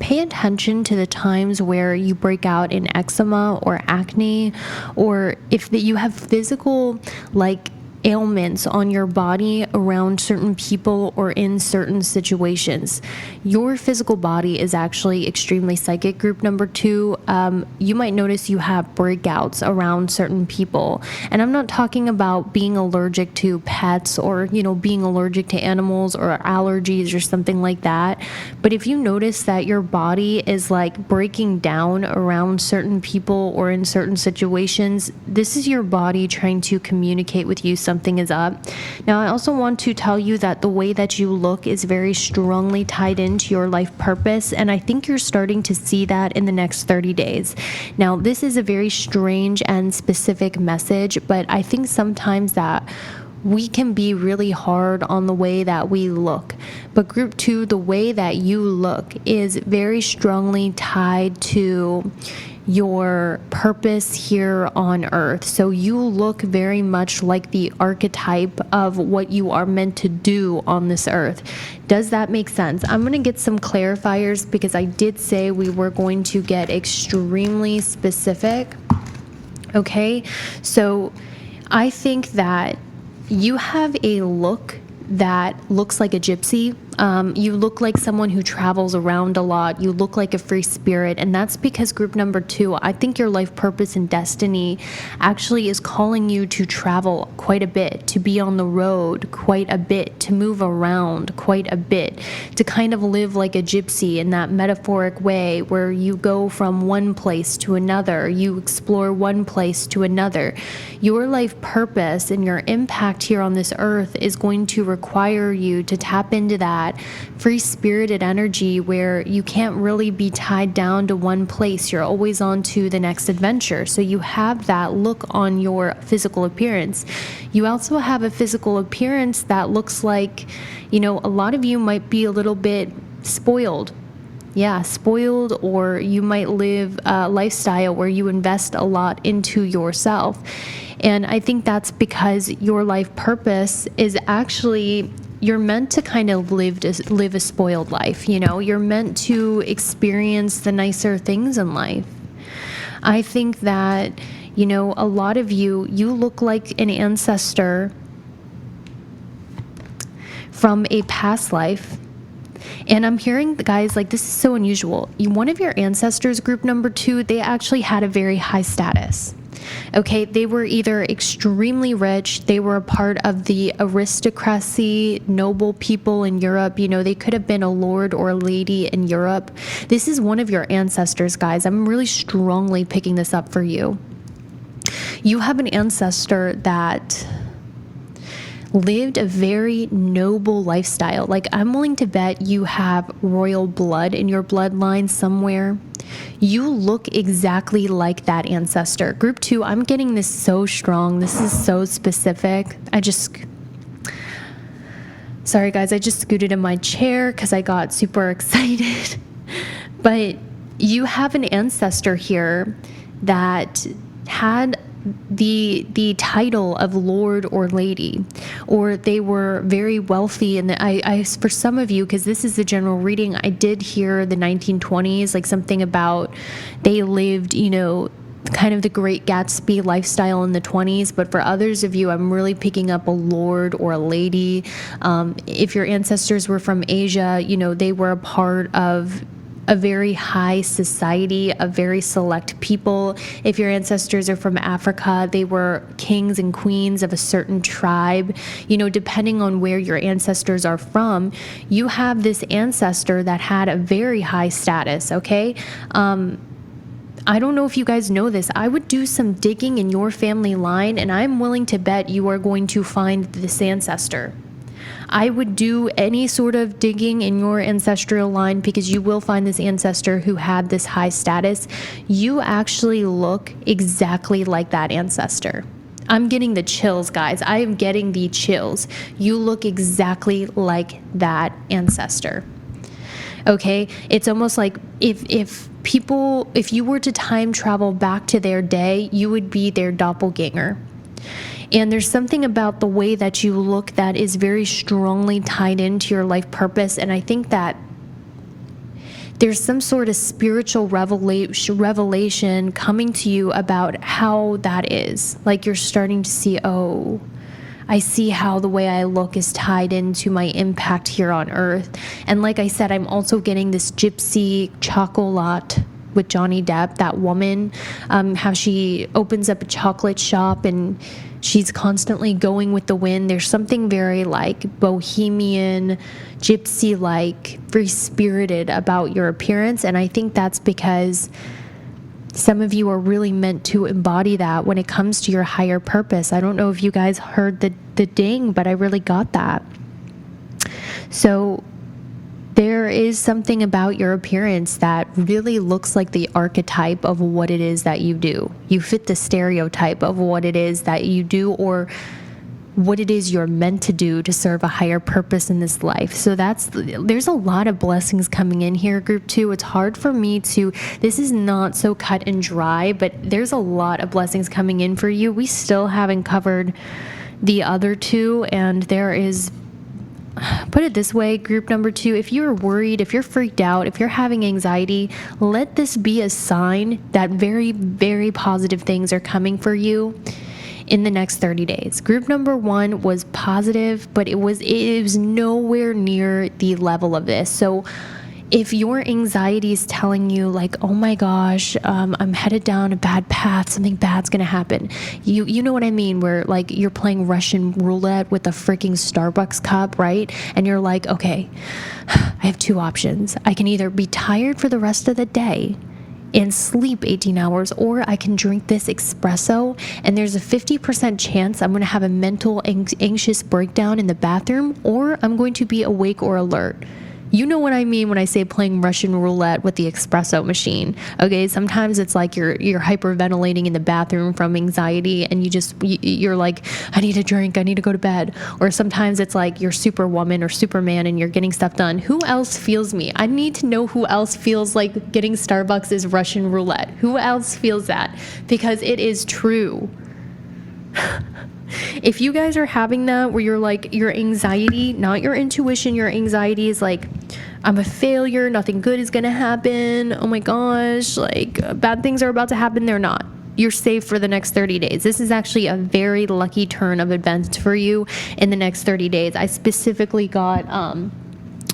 A: pay attention to the times where you break out in eczema or acne, or if you have physical, ailments on your body around certain people or in certain situations. Your physical body is actually extremely psychic. Group number 2, you might notice you have breakouts around certain people. And I'm not talking about being allergic to pets or, being allergic to animals or allergies or something like that. But if you notice that your body is breaking down around certain people or in certain situations, this is your body trying to communicate with you something is up. Now, I also want to tell you that the way that you look is very strongly tied into your life purpose, and I think you're starting to see that in the next 30 days. Now, this is a very strange and specific message, but I think sometimes that we can be really hard on the way that we look. But group 2, the way that you look is very strongly tied to your purpose here on earth. So you look very much like the archetype of what you are meant to do on this earth. Does that make sense? I'm going to get some clarifiers because I did say we were going to get extremely specific. Okay, so I think that you have a look that looks like a gypsy. You look like someone who travels around a lot. You look like a free spirit. And that's because group number 2, I think your life purpose and destiny actually is calling you to travel quite a bit, to be on the road quite a bit, to move around quite a bit, to kind of live like a gypsy in that metaphoric way where you go from one place to another, you explore one place to another. Your life purpose and your impact here on this earth is going to require you to tap into that free-spirited energy where you can't really be tied down to one place. You're always on to the next adventure. So you have that look on your physical appearance. You also have a physical appearance that looks like, a lot of you might be a little bit spoiled. Yeah, spoiled, or you might live a lifestyle where you invest a lot into yourself. And I think that's because your life purpose is actually, you're meant to kind of live a spoiled life. You're meant to experience the nicer things in life. I think that, a lot of you look like an ancestor from a past life. And I'm hearing the guys, this is so unusual. One of your ancestors, group number 2, they actually had a very high status. Okay, they were either extremely rich, they were a part of the aristocracy, noble people in Europe. They could have been a lord or a lady in Europe. This is one of your ancestors, guys. I'm really strongly picking this up for you. You have an ancestor that lived a very noble lifestyle. I'm willing to bet you have royal blood in your bloodline somewhere. You look exactly like that ancestor. Group 2, I'm getting this so strong. This is so specific. Sorry guys, I just scooted in my chair because I got super excited. But you have an ancestor here that had the title of lord or lady, or they were very wealthy. And I for some of you, because this is the general reading, I did hear the 1920s, something about they lived, kind of the Great Gatsby lifestyle in the 20s, but for others of you, I'm really picking up a lord or a lady. If your ancestors were from Asia, they were a part of a very high society, a very select people. If your ancestors are from Africa, they were kings and queens of a certain tribe. Depending on where your ancestors are from, you have this ancestor that had a very high status, okay? I don't know if you guys know this. I would do some digging in your family line, and I'm willing to bet you are going to find this ancestor. I would do any sort of digging in your ancestral line because you will find this ancestor who had this high status. You actually look exactly like that ancestor. I'm getting the chills, guys. I am getting the chills. You look exactly like that ancestor. Okay? It's almost like if you were to time travel back to their day, you would be their doppelganger. And there's something about the way that you look that is very strongly tied into your life purpose. And I think that there's some sort of spiritual revelation coming to you about how that is. Like you're starting to see, oh, I see how the way I look is tied into my impact here on earth. And like I said, I'm also getting this gypsy chocolat with Johnny Depp, that woman, how she opens up a chocolate shop and she's constantly going with the wind. There's something very like bohemian, gypsy-like, very spirited about your appearance. And I think that's because some of you are really meant to embody that when it comes to your higher purpose. I don't know if you guys heard the ding, but I really got that. So there is something about your appearance that really looks like the archetype of what it is that you do. You fit the stereotype of what it is that you do or what it is you're meant to do to serve a higher purpose in this life. So there's a lot of blessings coming in here, group 2. It's hard for me this is not so cut and dry, but there's a lot of blessings coming in for you. We still haven't covered the other 2, and there is, put it this way, group number 2, if you're worried, if you're freaked out, if you're having anxiety, let this be a sign that very, very positive things are coming for you in the next 30 days. Group number 1 was positive, but it was nowhere near the level of this. So if your anxiety is telling you like, oh my gosh, I'm headed down a bad path, something bad's gonna happen. You know what I mean? Where like you're playing Russian roulette with a freaking Starbucks cup, right? And you're like, okay, I have 2 options. I can either be tired for the rest of the day and sleep 18 hours, or I can drink this espresso and there's a 50% chance I'm going to have a mental anxious breakdown in the bathroom, or I'm going to be awake or alert. You know what I mean when I say playing Russian roulette with the espresso machine. Okay, sometimes it's like you're hyperventilating in the bathroom from anxiety and you're like, I need a drink, I need to go to bed. Or sometimes it's like you're Superwoman or Superman and you're getting stuff done. Who else feels me? I need to know who else feels like getting Starbucks is Russian roulette. Who else feels that? Because it is true. If you guys are having that where you're like, your anxiety, not your intuition, your anxiety is like, I'm a failure, nothing good is gonna happen, oh my gosh, like bad things are about to happen, they're not. You're safe for the next 30 days. This is actually a very lucky turn of events for you in the next 30 days. I specifically got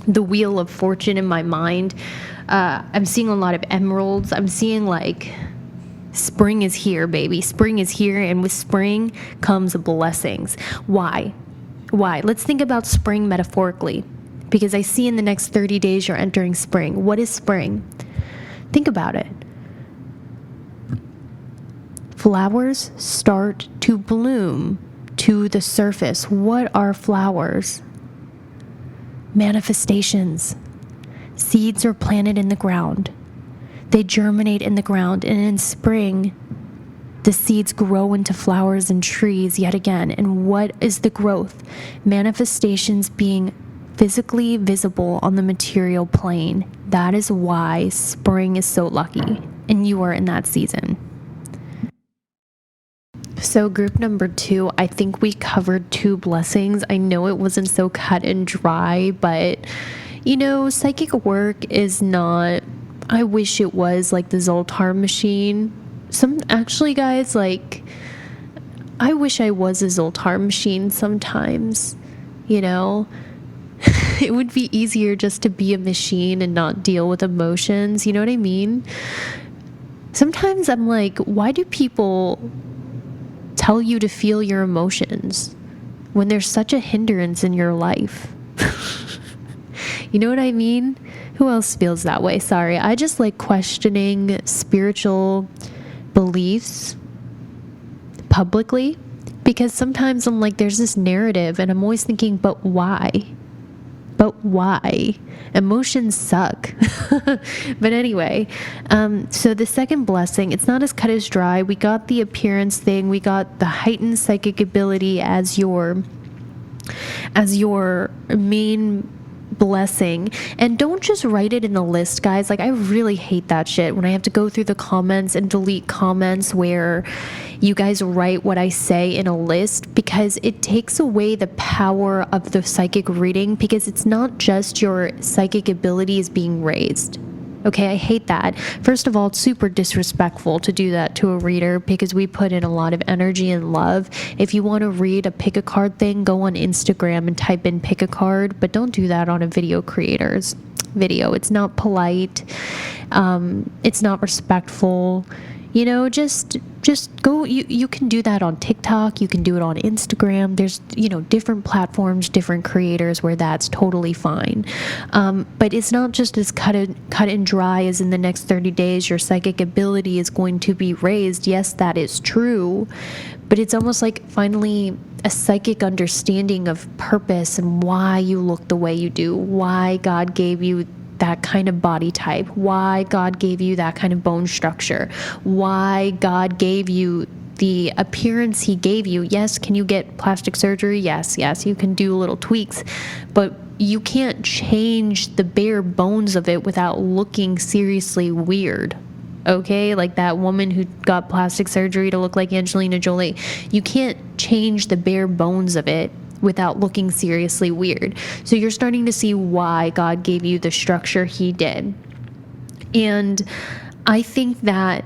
A: the Wheel of Fortune in my mind. I'm seeing a lot of emeralds. I'm seeing like, spring is here, baby. Spring is here, and with spring comes blessings. Why? Let's think about spring metaphorically, because I see in the next 30 days you're entering spring. What is spring? Think about it. Flowers start to bloom to the surface. What are flowers? Manifestations. Seeds are planted in the ground. They germinate in the ground, and in spring, the seeds grow into flowers and trees yet again. And what is the growth? Manifestations being physically visible on the material plane. That is why spring is so lucky, and you are in that season. So group number 2, I think we covered 2 blessings. I know it wasn't so cut and dry, but psychic work is not, I wish it was like the Zoltar machine.
B: Actually, guys, like, I wish I was a Zoltar machine sometimes, you know? It would be easier just to be a machine and not deal with emotions, you know what I mean? Sometimes I'm like, why do people tell you to feel your emotions when there's such a hindrance in your life? You know what I mean? Who else feels that way? Sorry, I just like questioning spiritual beliefs publicly, because sometimes I'm like, there's this narrative and I'm always thinking, but why? But why? Emotions suck. But anyway, so the second blessing, it's not as cut as dry. We got the appearance thing. We got the heightened psychic ability as your main blessing. And don't just write it in a list, guys. Like, I really hate that shit when I have to go through the comments and delete comments where you guys write what I say in a list, because it takes away the power of the psychic reading, because it's not just your psychic abilities being raised. Okay, I hate that. First of all, it's super disrespectful to do that to a reader, because we put in a lot of energy and love. If you want to read a pick a card thing, go on Instagram and type in pick a card, but don't do that on a video creator's video. It's not polite. It's not respectful. You know, just go. You can do that on TikTok. You can do it on Instagram. There's, different platforms, different creators where that's totally fine. But it's not just as cut and dry as in the next 30 days your psychic ability is going to be raised. Yes, that is true. But it's almost like finally a psychic understanding of purpose and why you look the way you do, why God gave you that kind of body type, why God gave you that kind of bone structure, why God gave you the appearance he gave you. Yes, can you get plastic surgery? Yes, you can do little tweaks, but you can't change the bare bones of it without looking seriously weird. Okay, like that woman who got plastic surgery to look like Angelina Jolie. You can't change the bare bones of it without looking seriously weird. So you're starting to see why God gave you the structure he did. And I think that,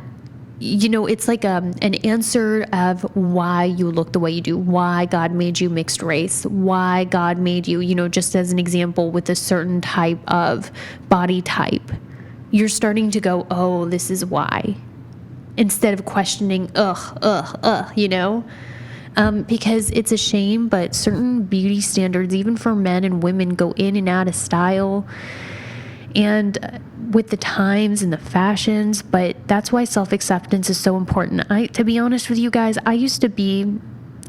B: it's like an answer of why you look the way you do, why God made you mixed race, why God made you, just as an example, with a certain type of body type. You're starting to go, oh, this is why. Instead of questioning, because it's a shame, but certain beauty standards, even for men and women, go in and out of style and with the times and the fashions. But that's why self-acceptance is so important. To be honest with you guys, I used to be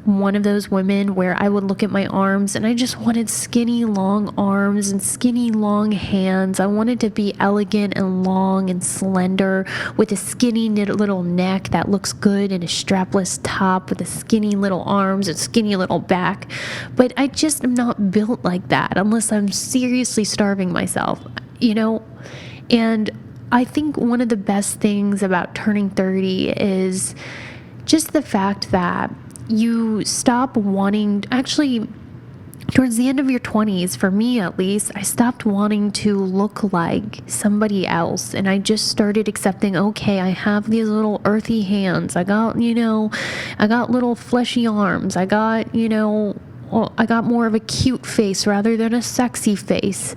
B: one of those women where I would look at my arms and I just wanted skinny long arms and skinny long hands. I wanted to be elegant and long and slender with a skinny little neck that looks good and a strapless top with a skinny little arms and skinny little back. But I just am not built like that unless I'm seriously starving myself, And I think one of the best things about turning 30 is just the fact that you stop wanting, actually, towards the end of your 20s, for me at least, I stopped wanting to look like somebody else. And I just started accepting, okay, I have these little earthy hands. I got little fleshy arms. I got more of a cute face rather than a sexy face.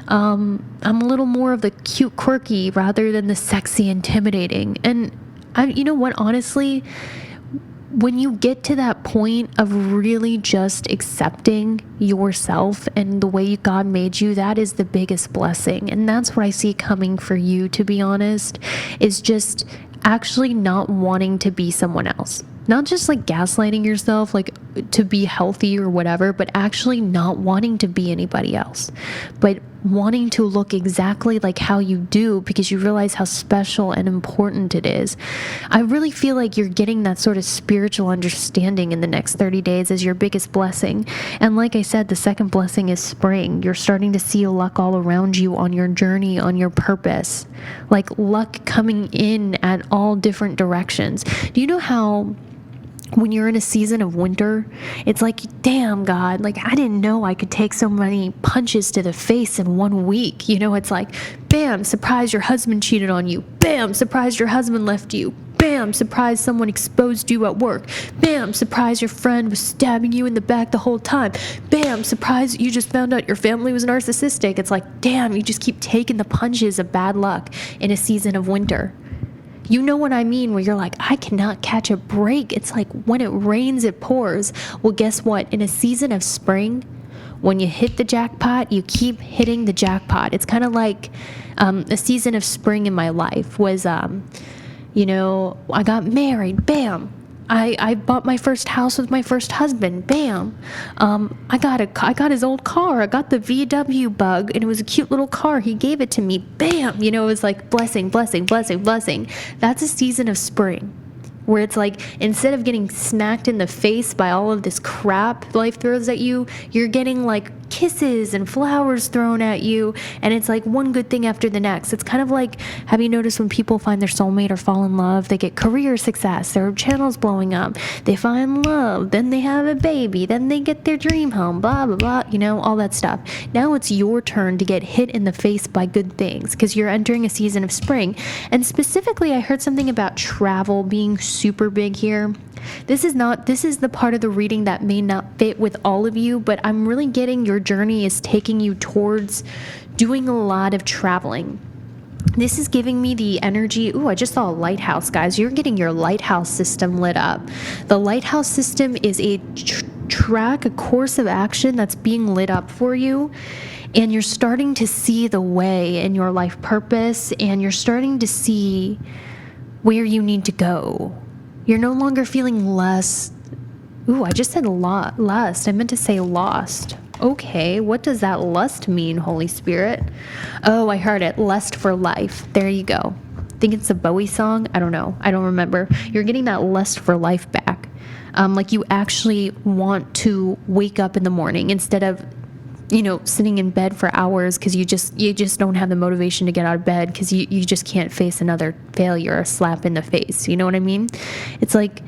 B: I'm a little more of the cute, quirky rather than the sexy, intimidating. And honestly, when you get to that point of really just accepting yourself and the way God made you, that is the biggest blessing. And that's what I see coming for you, to be honest, is just actually not wanting to be someone else. Not just like gaslighting yourself, like to be healthy or whatever, but actually not wanting to be anybody else, but wanting to look exactly like how you do, because you realize how special and important it is. I really feel like you're getting that sort of spiritual understanding in the next 30 days as your biggest blessing. And like I said, the second blessing is spring. You're starting to see luck all around you on your journey, on your purpose, like luck coming in at all different directions. Do you know how when you're in a season of winter, it's like, damn, God, like I didn't know I could take so many punches to the face in 1 week. It's like, bam, surprise, your husband cheated on you. Bam, surprise, your husband left you. Bam, surprise, someone exposed you at work. Bam, surprise, your friend was stabbing you in the back the whole time. Bam, surprise, you just found out your family was narcissistic. It's like, damn, you just keep taking the punches of bad luck in a season of winter. You know what I mean, where you're like, I cannot catch a break. It's like when it rains, it pours. Well, guess what? In a season of spring, when you hit the jackpot, you keep hitting the jackpot. It's kind of like a season of spring in my life was, you know, I got married, bam. I bought my first house with my first husband, bam. I got his old car. I got the VW Bug, and it was a cute little car. He gave it to me, bam. You know, it was like blessing, blessing, blessing, blessing. That's a season of spring, where it's like, instead of getting smacked in the face by all of this crap life throws at you, you're getting like kisses and flowers thrown at you, and it's like one good thing after the next. It's kind of like, have you noticed when people find their soulmate or fall in love, they get career success, their channel's blowing up, they find love, then they have a baby, then they get their dream home, blah blah blah, you know, all that stuff. Now it's your turn to get hit in the face by good things, because you're entering a season of spring. And specifically, I heard something about travel being super big here. This is the part of the reading that may not fit with all of you, but I'm really getting your journey is taking you towards doing a lot of traveling. This is giving me the energy. Ooh, I just saw a lighthouse, guys. You're getting your lighthouse system lit up. The lighthouse system is a course of action that's being lit up for you. And you're starting to see the way in your life purpose, and you're starting to see where you need to go. You're no longer feeling less. Ooh, I just said lust. I meant to say lost. Okay, what does that lust mean, Holy Spirit? Oh, I heard it. Lust for life. There you go. I think it's a Bowie song. I don't know. I don't remember. You're getting that lust for life back. Like you actually want to wake up in the morning instead of, you know, sitting in bed for hours because you just don't have the motivation to get out of bed because you just can't face another failure or slap in the face. You know what I mean? It's like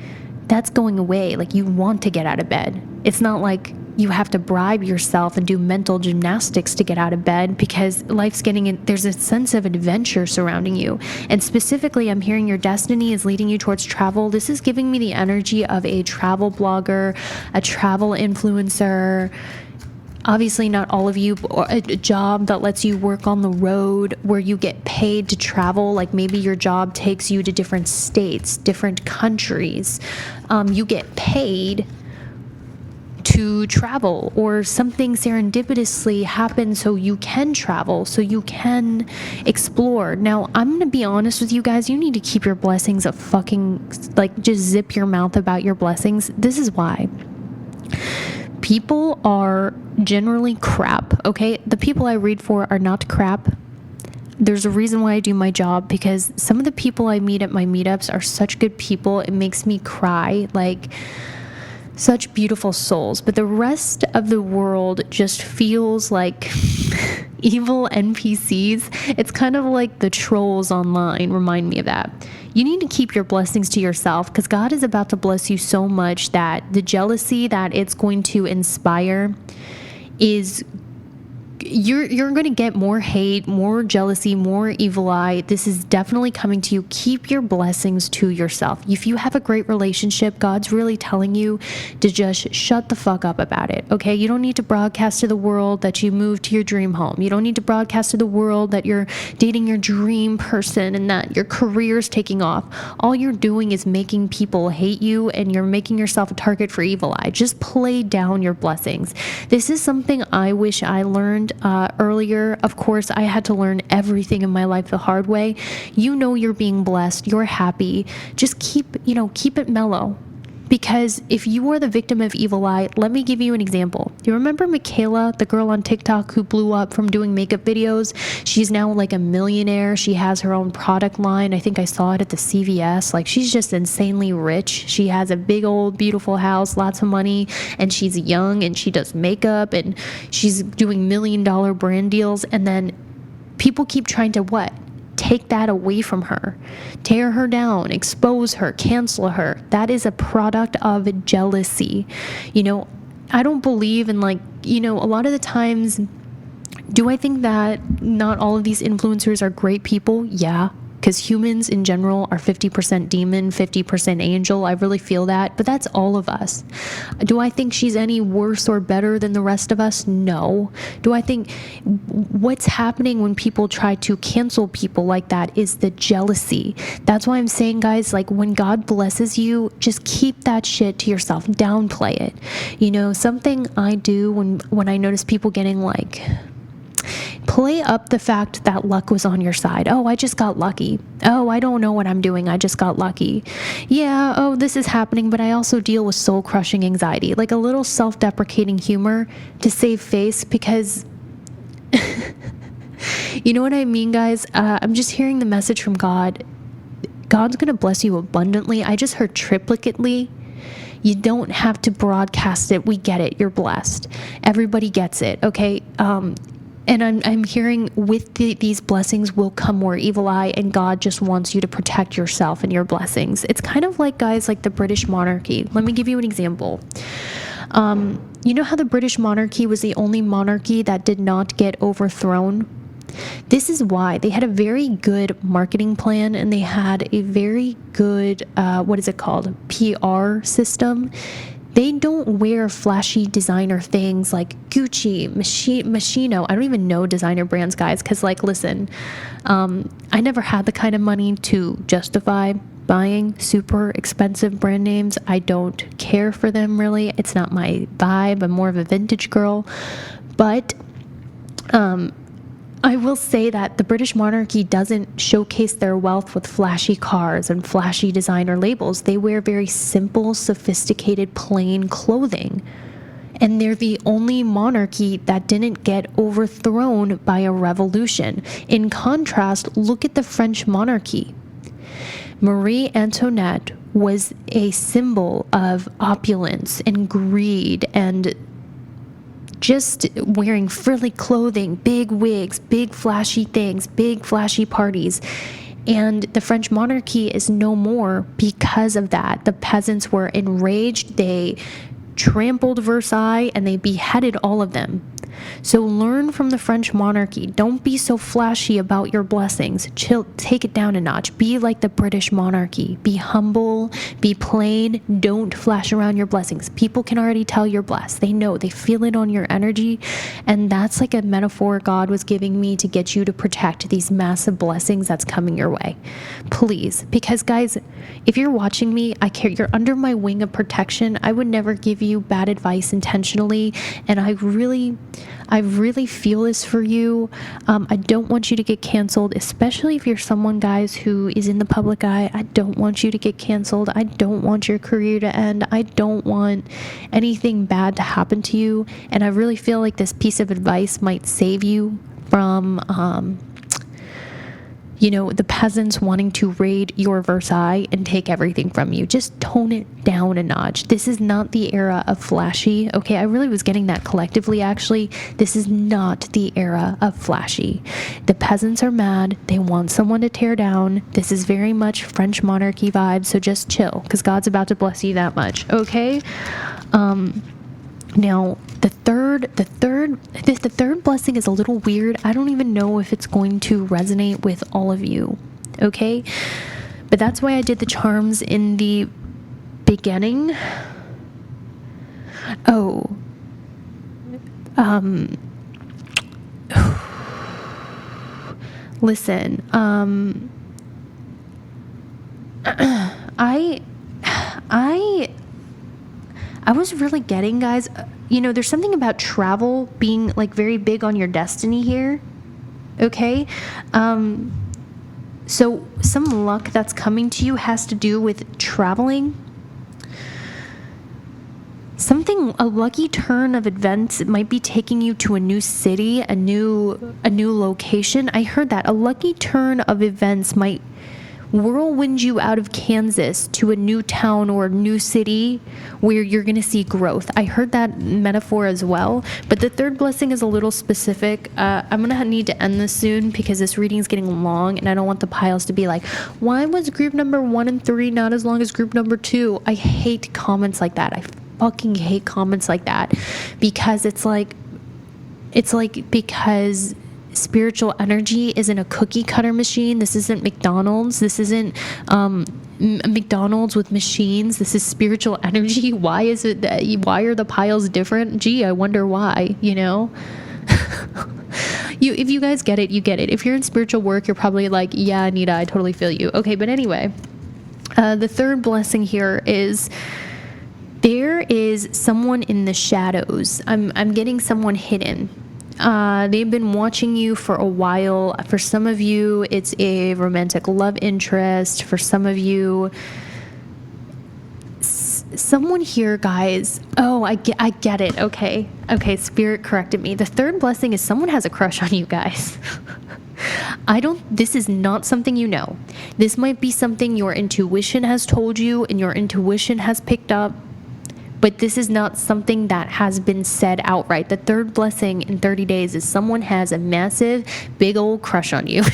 B: that's going away. Like you want to get out of bed. It's not like you have to bribe yourself and do mental gymnastics to get out of bed, because life's getting in. There's a sense of adventure surrounding you. And specifically, I'm hearing your destiny is leading you towards travel. This is giving me the energy of a travel blogger, a travel influencer. Obviously, not all of you, or a job that lets you work on the road where you get paid to travel. Like maybe your job takes you to different states, different countries. You get paid to travel, or something serendipitously happens so you can travel, so you can explore. Now, I'm going to be honest with you guys. You need to keep your blessings a fucking, like, just zip your mouth about your blessings. This is why. People are generally crap, okay? The people I read for are not crap. There's a reason why I do my job, because some of the people I meet at my meetups are such good people. It makes me cry, like such beautiful souls. But the rest of the world just feels like evil NPCs. It's kind of like the trolls online remind me of that. You need to keep your blessings to yourself, because God is about to bless you so much that the jealousy that it's going to inspire is you're going to get more hate, more jealousy, more evil eye. This is definitely coming to you. Keep your blessings to yourself. If you have a great relationship, God's really telling you to just shut the fuck up about it, okay? You don't need to broadcast to the world that you moved to your dream home. You don't need to broadcast to the world that you're dating your dream person and that your career's taking off. All you're doing is making people hate you, and you're making yourself a target for evil eye. Just play down your blessings. This is something I wish I learned earlier. Of course, I had to learn everything in my life the hard way. You know you're being blessed. You're happy. Just keep it mellow. Because if you are the victim of evil eye, let me give you an example. You remember Michaela, the girl on TikTok who blew up from doing makeup videos? She's now like a millionaire. She has her own product line. I think I saw it at the CVS. Like, she's just insanely rich. She has a big old beautiful house, lots of money, and she's young, and she does makeup, and she's doing $1 million brand deals. And then people keep trying to what? Take that away from her, tear her down, expose her, cancel her. That is a product of jealousy. I don't believe in a lot of the times, do I think that not all of these influencers are great people? Yeah. because humans in general are 50% demon, 50% angel. I really feel that, but that's all of us. Do I think she's any worse or better than the rest of us? No. Do I think what's happening when people try to cancel people like that is the jealousy. That's why I'm saying, guys, like, when God blesses you, just keep that shit to yourself. Downplay it. You know, something I do when I notice people getting like, play up the fact that luck was on your side. Oh, I just got lucky. Oh, I don't know what I'm doing. I just got lucky. Yeah, oh, this is happening, but I also deal with soul-crushing anxiety. Like a little self-deprecating humor to save face, because you know what I mean, guys? I'm just hearing the message from God. God's going to bless you abundantly. I just heard triplicately. You don't have to broadcast it. We get it. You're blessed. Everybody gets it, okay? And I'm hearing with these blessings will come more evil eye, and God just wants you to protect yourself and your blessings. It's kind of like, guys, like the British monarchy. Let me give you an example. You know how the British monarchy was the only monarchy that did not get overthrown? This is why they had a very good marketing plan, and they had a very good, what is it called? PR system. They don't wear flashy designer things like Gucci, Moschino. I don't even know designer brands, guys, because, like, listen, I never had the kind of money to justify buying super expensive brand names. I don't care for them, really. It's not my vibe. I'm more of a vintage girl. But I will say that the British monarchy doesn't showcase their wealth with flashy cars and flashy designer labels. They wear very simple, sophisticated, plain clothing. And they're the only monarchy that didn't get overthrown by a revolution. In contrast, look at the French monarchy. Marie Antoinette was a symbol of opulence and greed and just wearing frilly clothing, big wigs, big flashy things, big flashy parties. And the French monarchy is no more because of that. The peasants were enraged. They trampled Versailles and they beheaded all of them. So learn from the French monarchy. Don't be so flashy about your blessings. Chill, take it down a notch. Be like the British monarchy. Be humble, be plain. Don't flash around your blessings. People can already tell you're blessed. They know, they feel it on your energy. And that's like a metaphor God was giving me to get you to protect these massive blessings that's coming your way. Please. Because, guys, if you're watching me, I care. You're under my wing of protection. I would never give you bad advice intentionally. And I really feel this for you. I don't want you to get canceled, especially if you're someone, guys, who is in the public eye. I don't want you to get canceled. I don't want your career to end. I don't want anything bad to happen to you. And I really feel like this piece of advice might save you from the peasants wanting to raid your Versailles and take everything from you. Just tone it down a notch. This is not the era of flashy. Okay, I really was getting that collectively, actually. This is not the era of flashy. The peasants are mad. They want someone to tear down. This is very much French monarchy vibes, so just chill, because God's about to bless you that much, okay? Now, the third blessing is a little weird. I don't even know if it's going to resonate with all of you, okay? But that's why I did the charms in the beginning. Listen, I was really getting, guys, there's something about travel being like very big on your destiny here. Okay. So some luck that's coming to you has to do with traveling. A lucky turn of events, it might be taking you to a new city, a new location. I heard that a lucky turn of events might whirlwind you out of Kansas to a new town or a new city where you're going to see growth. I heard that metaphor as well, but the third blessing is a little specific. I'm going to need to end this soon because this reading is getting long and I don't want the piles to be like, why was group number 1 and 3 not as long as group number 2? I hate comments like that. I fucking hate comments like that because it's like because spiritual energy isn't a cookie cutter machine. This isn't McDonald's. This isn't McDonald's with machines. This is spiritual energy. Why are the piles different? Gee, I wonder why, if you guys get it, you get it. If you're in spiritual work, you're probably like, yeah, Anita, I totally feel you. Okay, but anyway, the third blessing here is there is someone in the shadows. I'm getting someone hidden. They've been watching you for a while. For some of you, it's a romantic love interest. For some of you, someone here, guys. Oh, I get it. Okay, Spirit corrected me. The third blessing is someone has a crush on you guys. This is not something you know. This might be something your intuition has told you and your intuition has picked up. But this is not something that has been said outright. The third blessing in 30 days is someone has a massive, big old crush on you.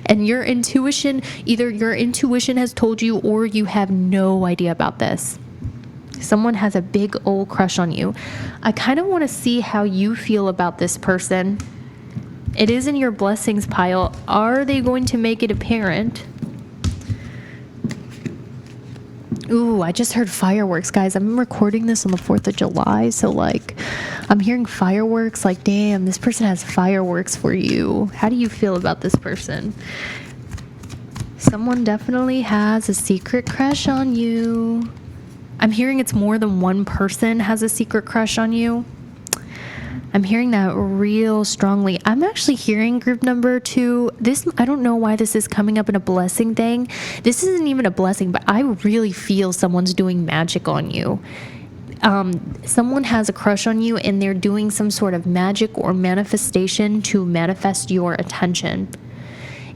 B: And your intuition, either your intuition has told you or you have no idea about this. Someone has a big old crush on you. I kind of want to see how you feel about this person. It is in your blessings pile. Are they going to make it apparent? Ooh, I just heard fireworks, guys. I'm recording this on the 4th of July, so I'm hearing fireworks. Damn, this person has fireworks for you. How do you feel about this person? Someone definitely has a secret crush on you. I'm hearing it's more than one person has a secret crush on you. I'm hearing that real strongly. I'm actually hearing group number 2. I don't know why this is coming up in a blessing thing. This isn't even a blessing, but I really feel someone's doing magic on you. Someone has a crush on you and they're doing some sort of magic or manifestation to manifest your attention.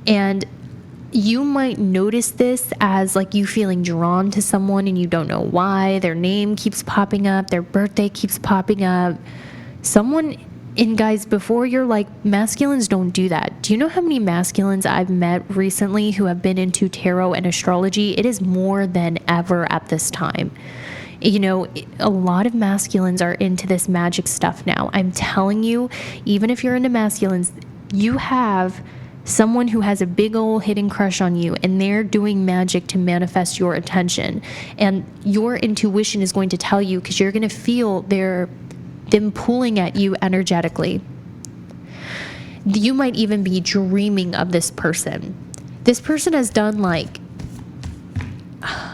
B: And you might notice this as you feeling drawn to someone and you don't know why. Their name keeps popping up. Their birthday keeps popping up. Guys, before you're masculines don't do that. Do you know how many masculines I've met recently who have been into tarot and astrology? It is more than ever at this time. A lot of masculines are into this magic stuff now. I'm telling you, even if you're into masculines, you have someone who has a big old hidden crush on you and they're doing magic to manifest your attention. And your intuition is going to tell you, because you're going to feel them pulling at you energetically. You might even be dreaming of this person. This person has done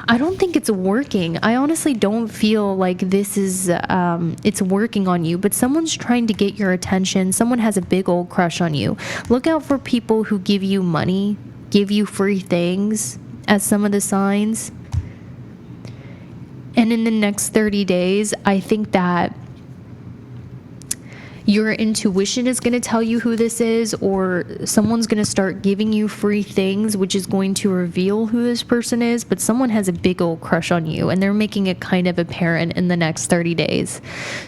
B: I don't think it's working. I honestly don't feel like this is it's working on you, but someone's trying to get your attention. Someone has a big old crush on you. Look out for people who give you money, give you free things as some of the signs. And in the next 30 days, I think that your intuition is going to tell you who this is, or someone's going to start giving you free things, which is going to reveal who this person is. But someone has a big old crush on you and they're making it kind of apparent in the next 30 days.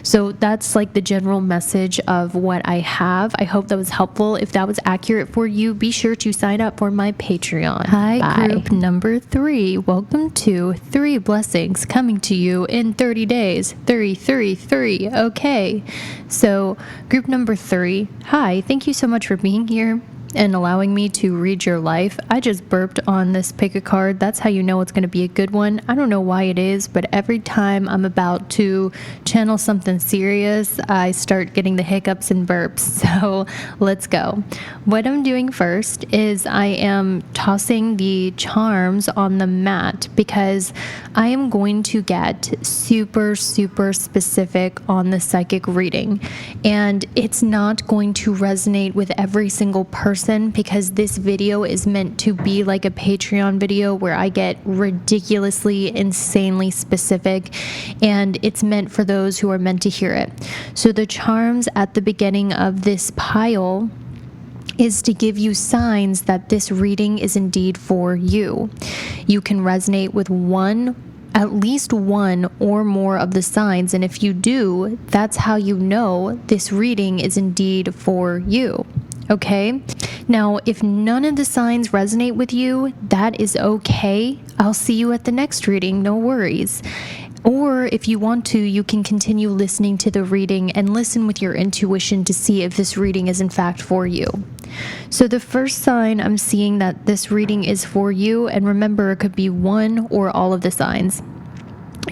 B: So that's the general message of what I have. I hope that was helpful. If that was accurate for you, be sure to sign up for my Patreon. Hi, bye.
A: Group number 3. Welcome to 3 blessings coming to you in 30 days. 3, 3, 3. Okay. So group number 3, hi, thank you so much for being here and allowing me to read your life. I just burped on this pick a card. That's how you know it's going to be a good one. I don't know why it is, but every time I'm about to channel something serious, I start getting the hiccups and burps. So let's go. What I'm doing first is I am tossing the charms on the mat because I am going to get super, super specific on the psychic reading. And it's not going to resonate with every single person because this video is meant to be like a Patreon video where I get ridiculously, insanely specific, and it's meant for those who are meant to hear it. So the charms at the beginning of this pile is to give you signs that this reading is indeed for you. You can resonate with at least one or more of the signs, and if you do, that's how you know this reading is indeed for you. Okay? Now, if none of the signs resonate with you, that is okay. I'll see you at the next reading, no worries.
B: Or if you want to, you can continue listening to the reading and listen with your intuition to see if this reading is in fact for you. So the first sign I'm seeing that this reading is for you, and remember it could be one or all of the signs,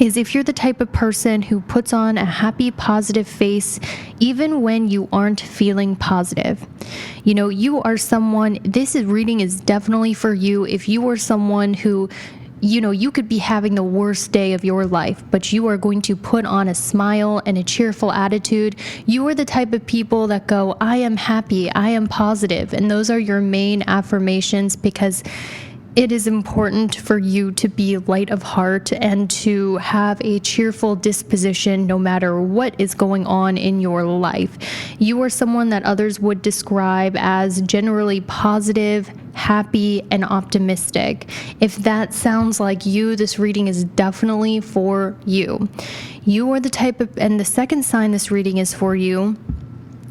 B: is if you're the type of person who puts on a happy, positive face even when you aren't feeling positive. You know, you are someone, reading is definitely for you if you are someone who, you know, you could be having the worst day of your life, but you are going to put on a smile and a cheerful attitude. You are the type of people that go, I am happy, I am positive, and those are your main affirmations, because it is important for you to be light of heart and to have a cheerful disposition no matter what is going on in your life. You are someone that others would describe as generally positive, happy, and optimistic. If that sounds like you, this reading is definitely for you. You are the type of, and the second sign this reading is for you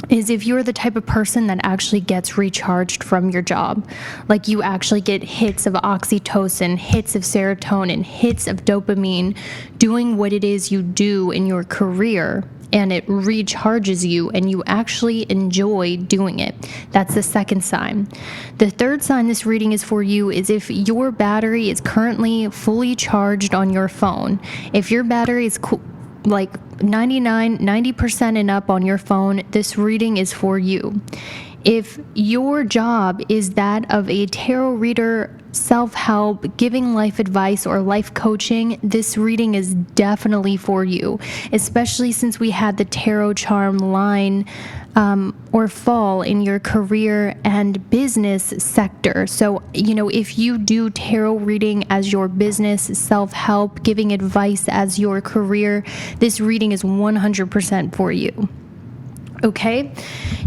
B: is if you're the type of person that actually gets recharged from your job. Like you actually get hits of oxytocin, hits of serotonin, hits of dopamine, doing what it is you do in your career, and it recharges you and you actually enjoy doing it. That's the second sign. The third sign this reading is for you is if your battery is currently fully charged on your phone. If your battery is like 90% and up on your phone, this reading is for you. If your job is that of a tarot reader, self-help, giving life advice, or life coaching, this reading is definitely for you, especially since we had the tarot charm line or fall in your career and business sector. So, you know, if you do tarot reading as your business, self-help, giving advice as your career, this reading is 100% for you. Okay?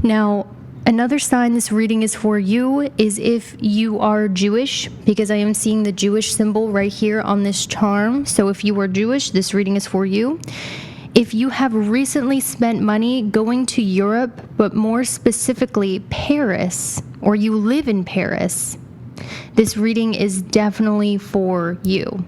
B: Now, another sign this reading is for you is if you are Jewish, because I am seeing the Jewish symbol right here on this charm. So if you are Jewish, this reading is for you. If you have recently spent money going to Europe, but more specifically Paris, or you live in Paris, this reading is definitely for you.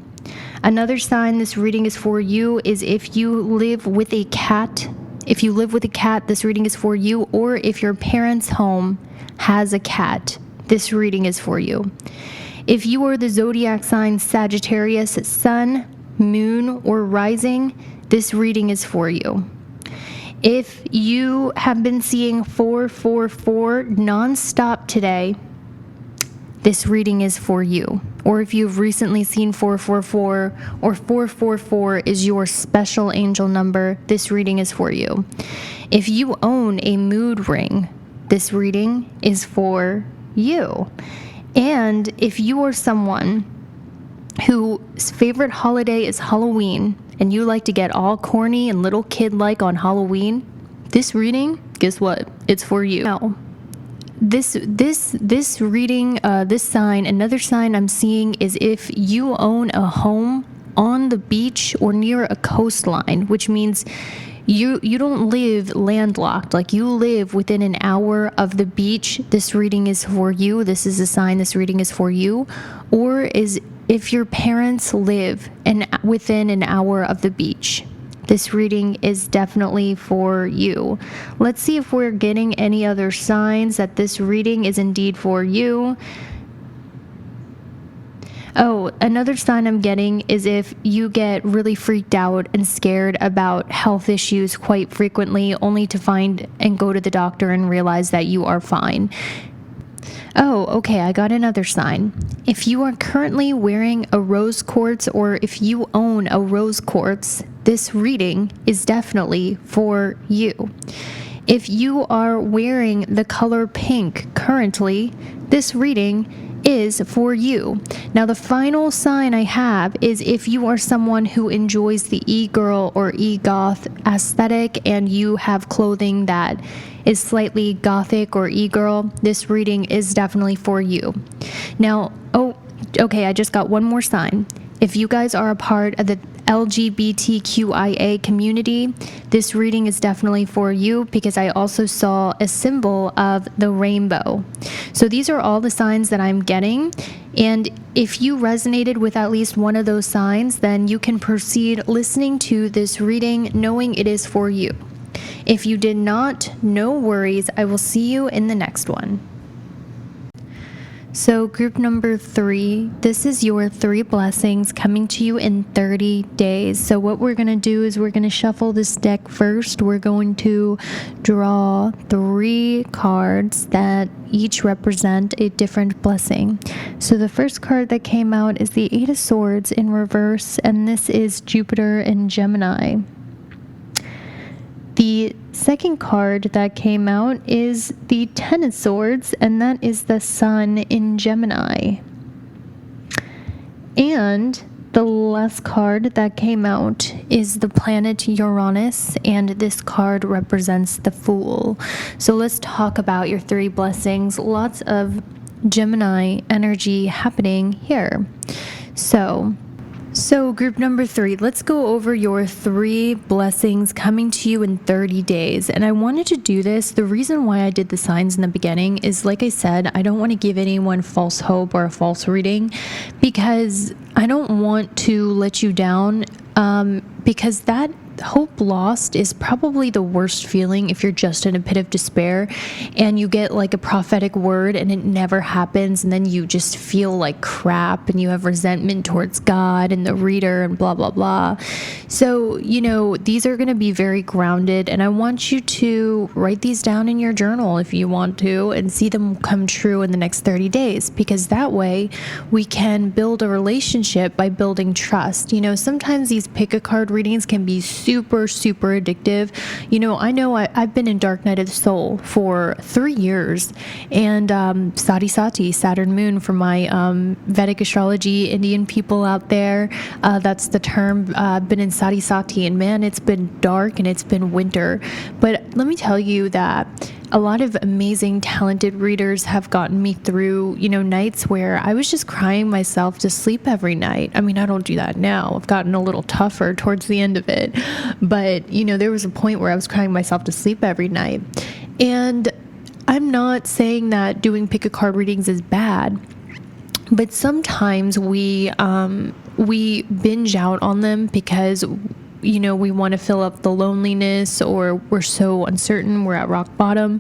B: Another sign this reading is for you is if you live with a cat. If you live with a cat, this reading is for you. Or if your parents' home has a cat, this reading is for you. If you are the zodiac sign Sagittarius, sun, moon, or rising, this reading is for you. If you have been seeing 444 nonstop today, this reading is for you. Or if you've recently seen 444 or 444 is your special angel number, this reading is for you. If you own a mood ring, this reading is for you. And if you are someone whose favorite holiday is Halloween and you like to get all corny and little kid-like on Halloween, this reading, guess what? It's for you. Now, this reading, this sign, another sign I'm seeing is if you own a home on the beach or near a coastline, which means you don't live landlocked, like you live within an hour of the beach, this reading is for you. This is a sign this reading is for you. Or is if your parents live within an hour of the beach, this reading is definitely for you. Let's see if we're getting any other signs that this reading is indeed for you. Oh, another sign I'm getting is if you get really freaked out and scared about health issues quite frequently, only to find and go to the doctor and realize that you are fine. Oh, okay, I got another sign. If you are currently wearing a rose quartz or if you own a rose quartz, this reading is definitely for you. If you are wearing the color pink currently, this reading is for you. Now, the final sign I have is if you are someone who enjoys the e-girl or e-goth aesthetic and you have clothing that is slightly gothic or e-girl, this reading is definitely for you. Now, okay, I just got one more sign. If you guys are a part of the
A: LGBTQIA community, this reading is definitely for you because I also saw a symbol of the rainbow. So these are all the signs that I'm getting. And if you resonated with at least one of those signs, then you can proceed listening to this reading knowing it is for you. If you did not, no worries. I will see you in the next one. So group number 3, this is your 3 blessings coming to you in 30 days. So what we're going to do is we're going to shuffle this deck first. We're going to draw 3 cards that each represent a different blessing. So the first card that came out is the 8 of Swords in reverse, and this is Jupiter in Gemini. The second card that came out is the 10 of Swords, and that is the Sun in Gemini. And the last card that came out is the planet Uranus, and this card represents the Fool. So let's talk about your 3 blessings. Lots of Gemini energy happening here. So group number 3, let's go over your 3 blessings coming to you in 30 days. And I wanted to do this. The reason why I did the signs in the beginning is, like I said, I don't want to give anyone false hope or a false reading because I don't want to let you down, because that hope lost is probably the worst feeling if you're just in a pit of despair and you get like a prophetic word and it never happens, and then you just feel like crap and you have resentment towards God and the reader and blah blah blah. So these are going to be very grounded, and I want you to write these down in your journal if you want to and see them come true in the next 30 days, because that way we can build a relationship by building trust. Sometimes these pick a card readings can be super addictive. I know I've been in Dark Night of the Soul for 3 years, and Sati, Saturn Moon for my Vedic astrology Indian people out there, that's the term. I've been in Sati, and man, it's been dark and it's been winter. But let me tell you that a lot of amazing, talented readers have gotten me through, nights where I was just crying myself to sleep every night. I mean, I don't do that now. I've gotten a little tougher towards the end of it. But, there was a point where I was crying myself to sleep every night. And I'm not saying that doing pick a card readings is bad, but sometimes we binge out on them because we want to fill up the loneliness, or we're so uncertain, we're at rock bottom.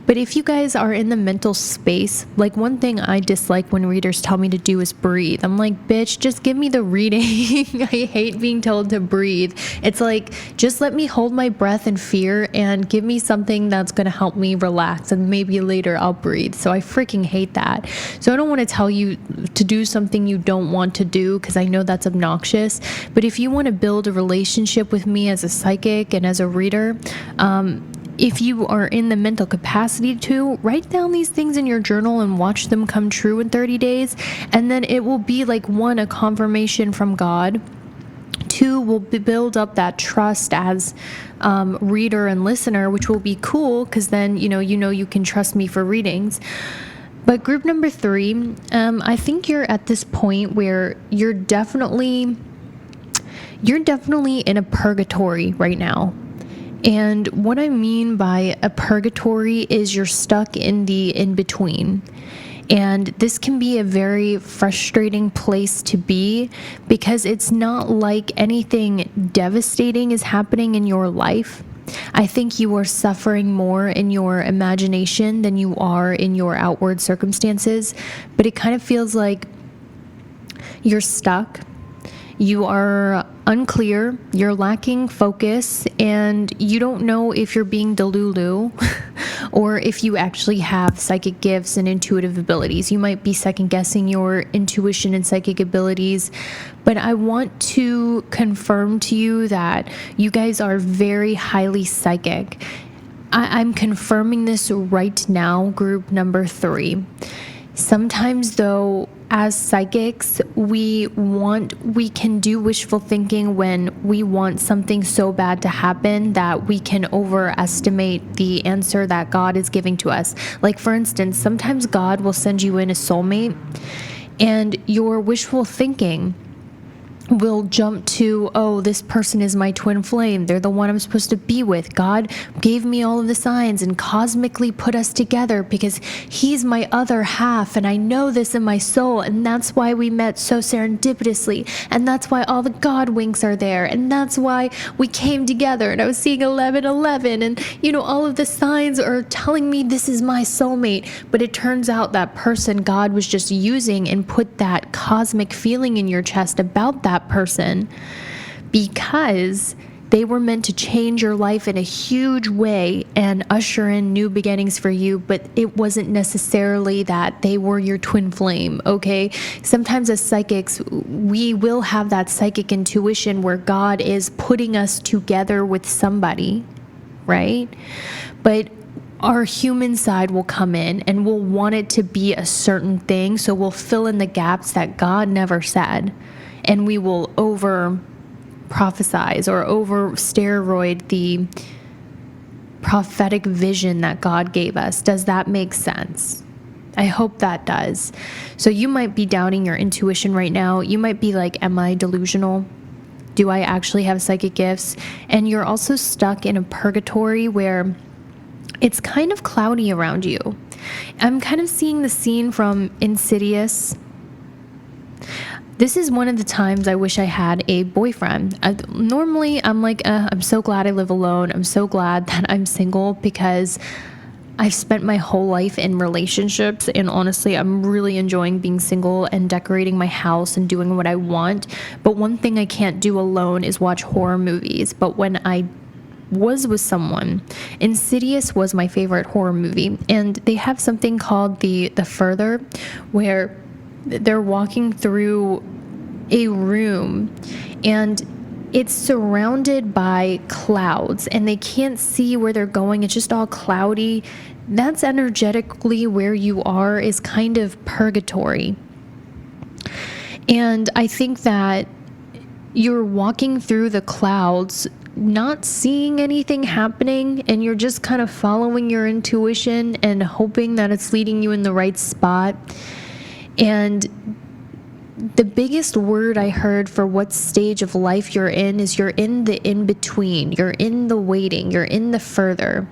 A: But if you guys are in the mental space, like one thing I dislike when readers tell me to do is breathe. I'm like, bitch, just give me the reading. I hate being told to breathe. It's like, just let me hold my breath in fear and give me something that's going to help me relax, and maybe later I'll breathe. So I freaking hate that. So I don't want to tell you to do something you don't want to do, because I know that's obnoxious. But if you want to build a relationship with me as a psychic and as a reader, if you are in the mental capacity to, write down these things in your journal and watch them come true in 30 days. And then it will be like, 1, a confirmation from God. 2, will build up that trust as reader and listener, which will be cool because then you can trust me for readings. But group number 3, I think you're at this point where you're definitely in a purgatory right now. And what I mean by a purgatory is you're stuck in the in-between. And this can be a very frustrating place to be, because it's not like anything devastating is happening in your life. I think you are suffering more in your imagination than you are in your outward circumstances. But it kind of feels like you're stuck. You are unclear, you're lacking focus, and you don't know if you're being delulu or if you actually have psychic gifts and intuitive abilities. You might be second guessing your intuition and psychic abilities, but I want to confirm to you that you guys are very highly psychic. I'm confirming this right now, group number 3. Sometimes, though, as psychics, we can do wishful thinking when we want something so bad to happen that we can overestimate the answer that God is giving to us. Like, for instance, sometimes God will send you in a soulmate, and your wishful thinking
B: we'll jump to, oh, this person is my twin flame. They're the one I'm supposed to be with. God gave me all of the signs and cosmically put us together because he's my other half. And I know this in my soul. And that's why we met so serendipitously. And that's why all the God winks are there. And that's why we came together. And I was seeing 1111. And, all of the signs are telling me this is my soulmate. But it turns out that person God was just using and put that cosmic feeling in your chest about that person because they were meant to change your life in a huge way and usher in new beginnings for you, but it wasn't necessarily that they were your twin flame, okay? Sometimes as psychics, we will have that psychic intuition where God is putting us together with somebody, right? But our human side will come in and we'll want it to be a certain thing, so we'll fill in the gaps that God never said. And we will over prophesize or over steroid the prophetic vision that God gave us. Does that make sense? I hope that does. So you might be doubting your intuition right now. You might be like, am I delusional? Do I actually have psychic gifts? And you're also stuck in a purgatory where it's kind of cloudy around you. I'm kind of seeing the scene from Insidious. This is one of the times I wish I had a boyfriend. Normally, I'm like, I'm so glad I live alone. I'm so glad that I'm single because I've spent my whole life in relationships. And honestly, I'm really enjoying being single and decorating my house and doing what I want. But one thing I can't do alone is watch horror movies. But when I was with someone, Insidious was my favorite horror movie. And they have something called the Further, where they're walking through a room and it's surrounded by clouds and they can't see where they're going. It's just all cloudy. That's energetically where you are, is kind of purgatory. And I think that you're walking through the clouds, not seeing anything happening, and you're just kind of following your intuition and hoping that it's leading you in the right spot. And the biggest word I heard for what stage of life you're in is you're in the in-between. You're in the waiting. You're in the further.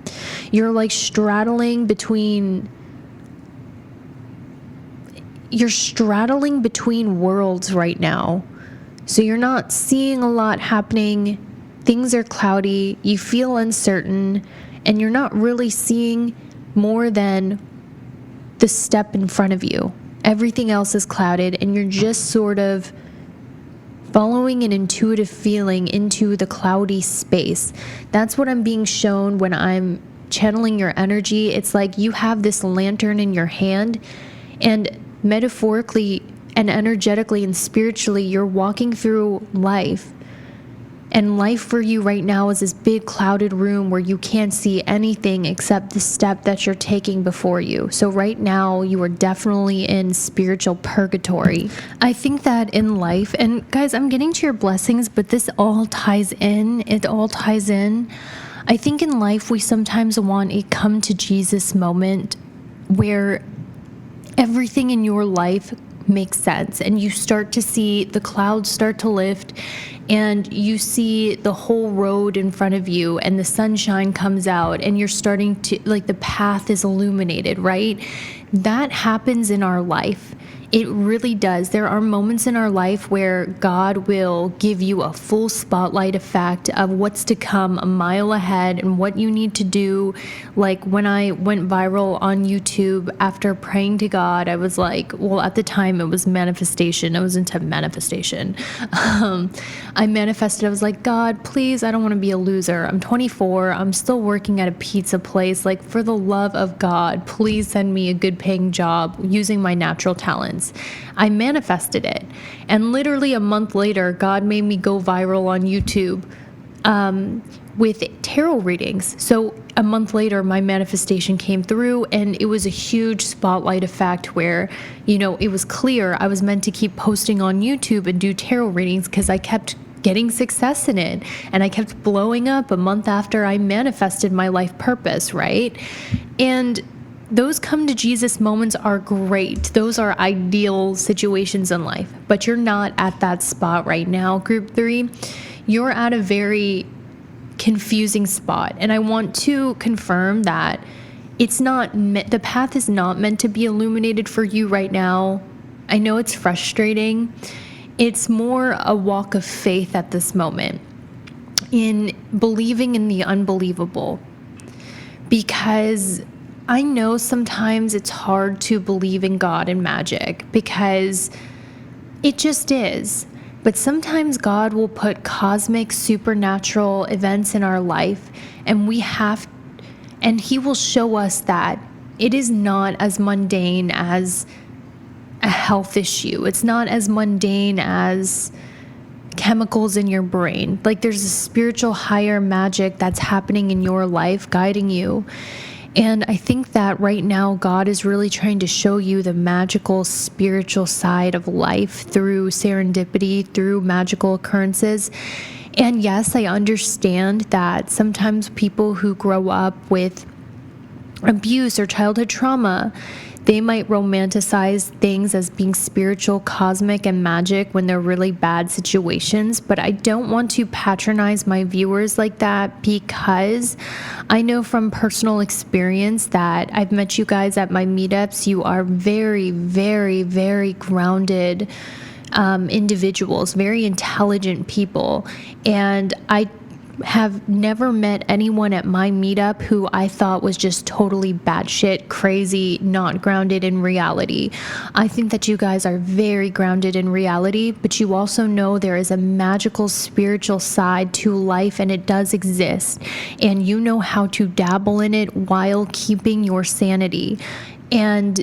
B: You're like straddling between worlds right now. So you're not seeing a lot happening. Things are cloudy. You feel uncertain. And you're not really seeing more than the step in front of you. Everything else is clouded, and you're just sort of following an intuitive feeling into the cloudy space. That's what I'm being shown when I'm channeling your energy. It's like you have this lantern in your hand, and metaphorically and energetically and spiritually, you're walking through life. And life for you right now is this big clouded room where you can't see anything except the step that you're taking before you. So right now you are definitely in spiritual purgatory. I think that in life, and guys, I'm getting to your blessings, but this all ties in. It all ties in. I think in life we sometimes want a come to Jesus moment where everything in your life makes sense and you start to see the clouds start to lift and you see the whole road in front of you and the sunshine comes out and you're starting to, like, the path is illuminated, right? That happens in our life. It really does. There are moments in our life where God will give you a full spotlight effect of what's to come a mile ahead and what you need to do. Like when I went viral on YouTube after praying to God, I was like, well, at the time it was manifestation. I was into manifestation. I manifested. I was like, God, please, I don't want to be a loser. I'm 24. I'm still working at a pizza place. Like, for the love of God, please send me a good paying job using my natural talents. I manifested it. And literally a month later, God made me go viral on YouTube with tarot readings. So a month later, my manifestation came through and it was a huge spotlight effect where, you know, it was clear I was meant to keep posting on YouTube and do tarot readings because I kept getting success in it. And I kept blowing up a month after I manifested my life purpose, right? And those come to Jesus moments are great. Those are ideal situations in life, but you're not at that spot right now, group 3. You're at a very confusing spot. And I want to confirm that the path is not meant to be illuminated for you right now. I know it's frustrating. It's more a walk of faith at this moment in believing in the unbelievable, because I know sometimes it's hard to believe in God and magic because it just is. But sometimes God will put cosmic, supernatural events in our life, and He will show us that it is not as mundane as a health issue. It's not as mundane as chemicals in your brain. Like, there's a spiritual higher magic that's happening in your life, guiding you. And I think that right now, God is really trying to show you the magical, spiritual side of life through serendipity, through magical occurrences. And yes, I understand that sometimes people who grow up with abuse or childhood trauma, they might romanticize things as being spiritual, cosmic, and magic when they're really bad situations. But I don't want to patronize my viewers like that, because I know from personal experience that I've met you guys at my meetups. You are very, very, very grounded individuals, very intelligent people. And I have never met anyone at my meetup who I thought was just totally batshit crazy, not grounded in reality. I think that you guys are very grounded in reality, but you also know there is a magical spiritual side to life, and it does exist, and you know how to dabble in it while keeping your sanity. And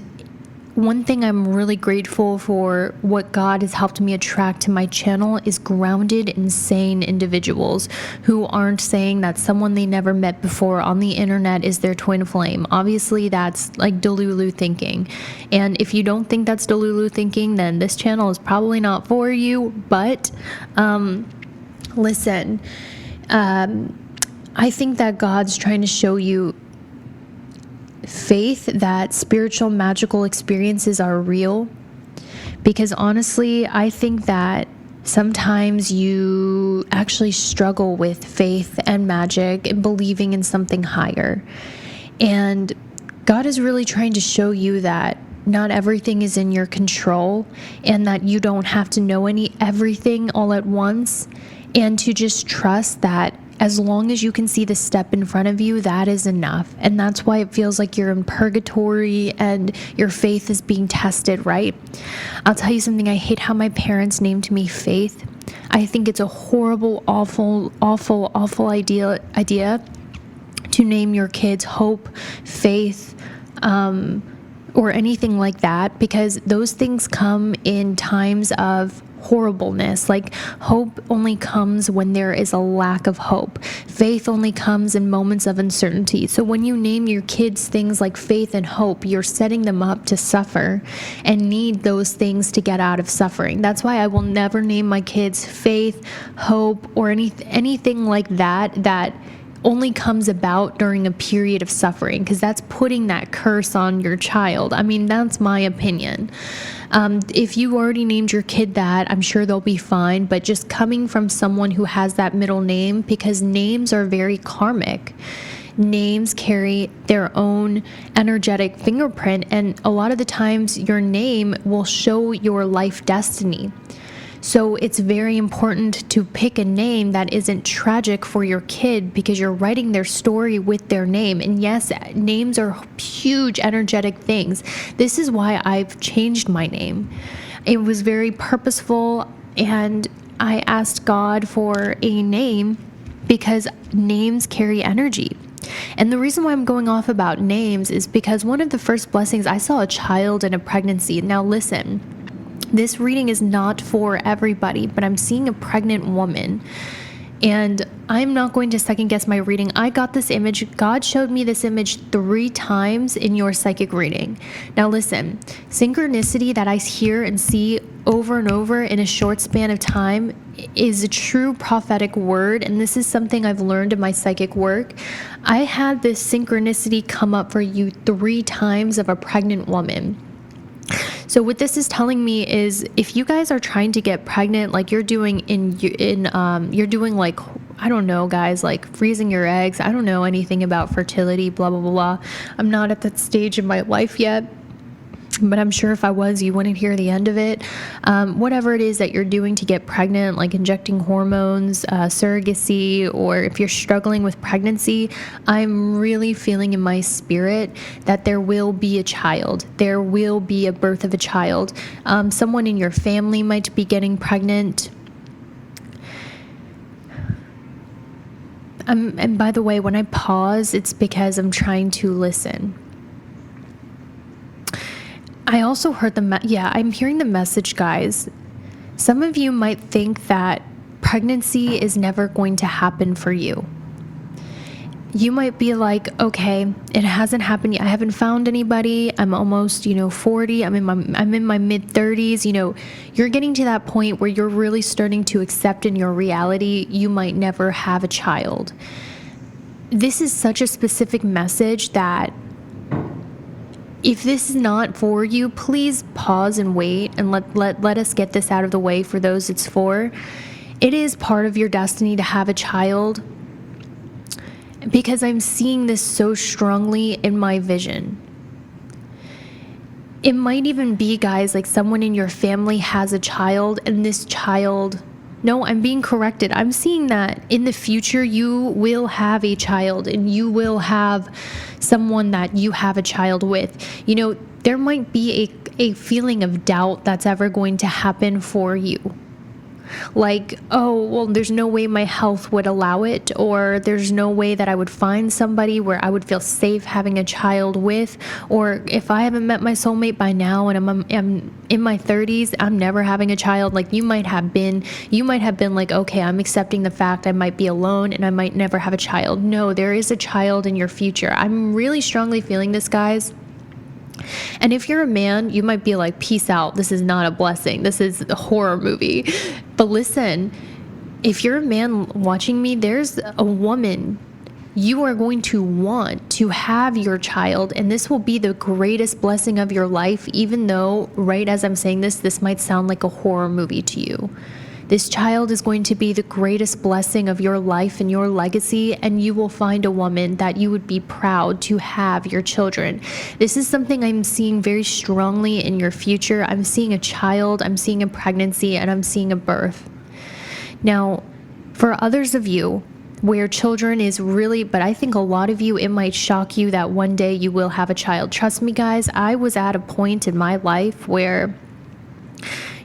B: one thing I'm really grateful for, what God has helped me attract to my channel, is grounded, insane individuals who aren't saying that someone they never met before on the internet is their twin flame. Obviously, that's like Delulu thinking. And if you don't think that's Delulu thinking, then this channel is probably not for you. But listen, I think that God's trying to show you faith that spiritual magical experiences are real, because honestly, I think that sometimes you actually struggle with faith and magic and believing in something higher. And God is really trying to show you that not everything is in your control, and that you don't have to know everything all at once, and to just trust that as long as you can see the step in front of you, that is enough. And that's why it feels like you're in purgatory and your faith is being tested, right? I'll tell you something. I hate how my parents named me Faith. I think it's a horrible, awful, awful, awful idea to name your kids Hope, Faith, or anything like that, because those things come in times of horribleness. Like, hope only comes when there is a lack of hope. Faith only comes in moments of uncertainty. So when you name your kids things like faith and hope, you're setting them up to suffer and need those things to get out of suffering. That's why I will never name my kids Faith, Hope, or anything like that only comes about during a period of suffering, because that's putting that curse on your child. I mean, that's my opinion. If you already named your kid that, I'm sure they'll be fine, but just coming from someone who has that middle name, because names are very karmic. Names carry their own energetic fingerprint, and a lot of the times your name will show your life destiny. So it's very important to pick a name that isn't tragic for your kid, because you're writing their story with their name. And yes, names are huge energetic things. This is why I've changed my name. It was very purposeful, and I asked God for a name because names carry energy. And the reason why I'm going off about names is because one of the first blessings, I saw a child in a pregnancy. Now listen, this reading is not for everybody, but I'm seeing a pregnant woman, and I'm not going to second guess my reading. I got this image. God showed me this image 3 times in your psychic reading. Now listen, synchronicity that I hear and see over and over in a short span of time is a true prophetic word. And this is something I've learned in my psychic work. I had this synchronicity come up for you 3 times of a pregnant woman. So what this is telling me is, if you guys are trying to get pregnant, like you're doing you're doing like, I don't know, guys, like freezing your eggs. I don't know anything about fertility, blah, blah, blah, blah. I'm not at that stage in my life yet, but I'm sure if I was, you wouldn't hear the end of it. Whatever it is that you're doing to get pregnant, like injecting hormones, surrogacy, or if you're struggling with pregnancy, I'm really feeling in my spirit that there will be a child. There will be a birth of a child. Someone in your family might be getting pregnant. And by the way, when I pause, it's because I'm trying to listen. I also heard I'm hearing the message, guys. Some of you might think that pregnancy is never going to happen for you. You might be like, okay, it hasn't happened yet. I haven't found anybody. I'm almost, 40. I'm in my mid 30s. You're getting to that point where you're really starting to accept in your reality you might never have a child. This is such a specific message that if this is not for you, please pause and wait and let us get this out of the way for those it's for. It is part of your destiny to have a child, because I'm seeing this so strongly in my vision. It might even be, guys, like someone in your family has a child, and this child... No, I'm being corrected. I'm seeing that in the future you will have a child, and you will have someone that you have a child with. There might be a feeling of doubt that's ever going to happen for you. Like, oh, well, there's no way my health would allow it, or there's no way that I would find somebody where I would feel safe having a child with, or if I haven't met my soulmate by now and I'm in my 30s, I'm never having a child. Like you might have been like, okay, I'm accepting the fact I might be alone and I might never have a child. No, there is a child in your future. I'm really strongly feeling this, guys. And if you're a man, you might be like, peace out. This is not a blessing. This is a horror movie. But listen, if you're a man watching me, there's a woman. You are going to want to have your child, and this will be the greatest blessing of your life, even though, right as I'm saying this might sound like a horror movie to you. This child is going to be the greatest blessing of your life and your legacy, and you will find a woman that you would be proud to have your children. This is something I'm seeing very strongly in your future. I'm seeing a child, I'm seeing a pregnancy, and I'm seeing a birth. Now, for others of you, where children is really, but I think a lot of you, it might shock you that one day you will have a child. Trust me, guys, I was at a point in my life where,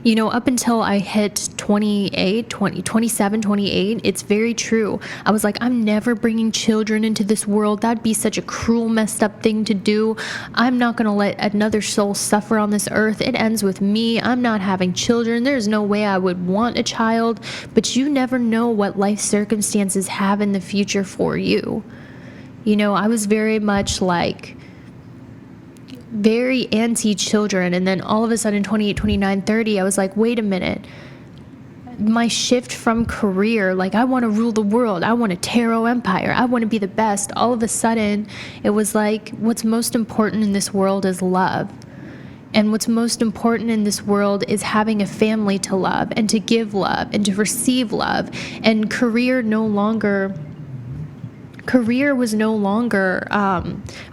B: up until I hit 27, 28, it's very true. I was like, I'm never bringing children into this world. That'd be such a cruel, messed up thing to do. I'm not going to let another soul suffer on this earth. It ends with me. I'm not having children. There's no way I would want a child. But you never know what life circumstances have in the future for you. I was very much like... very anti-children, and then all of a sudden 28, 29, 30, I was like, wait a minute, my shift from career, like I want to rule the world, I want a tarot empire, I want to be the best. All of a sudden it was like, what's most important in this world is love, and what's most important in this world is having a family to love and to give love and to receive love. And career was no longer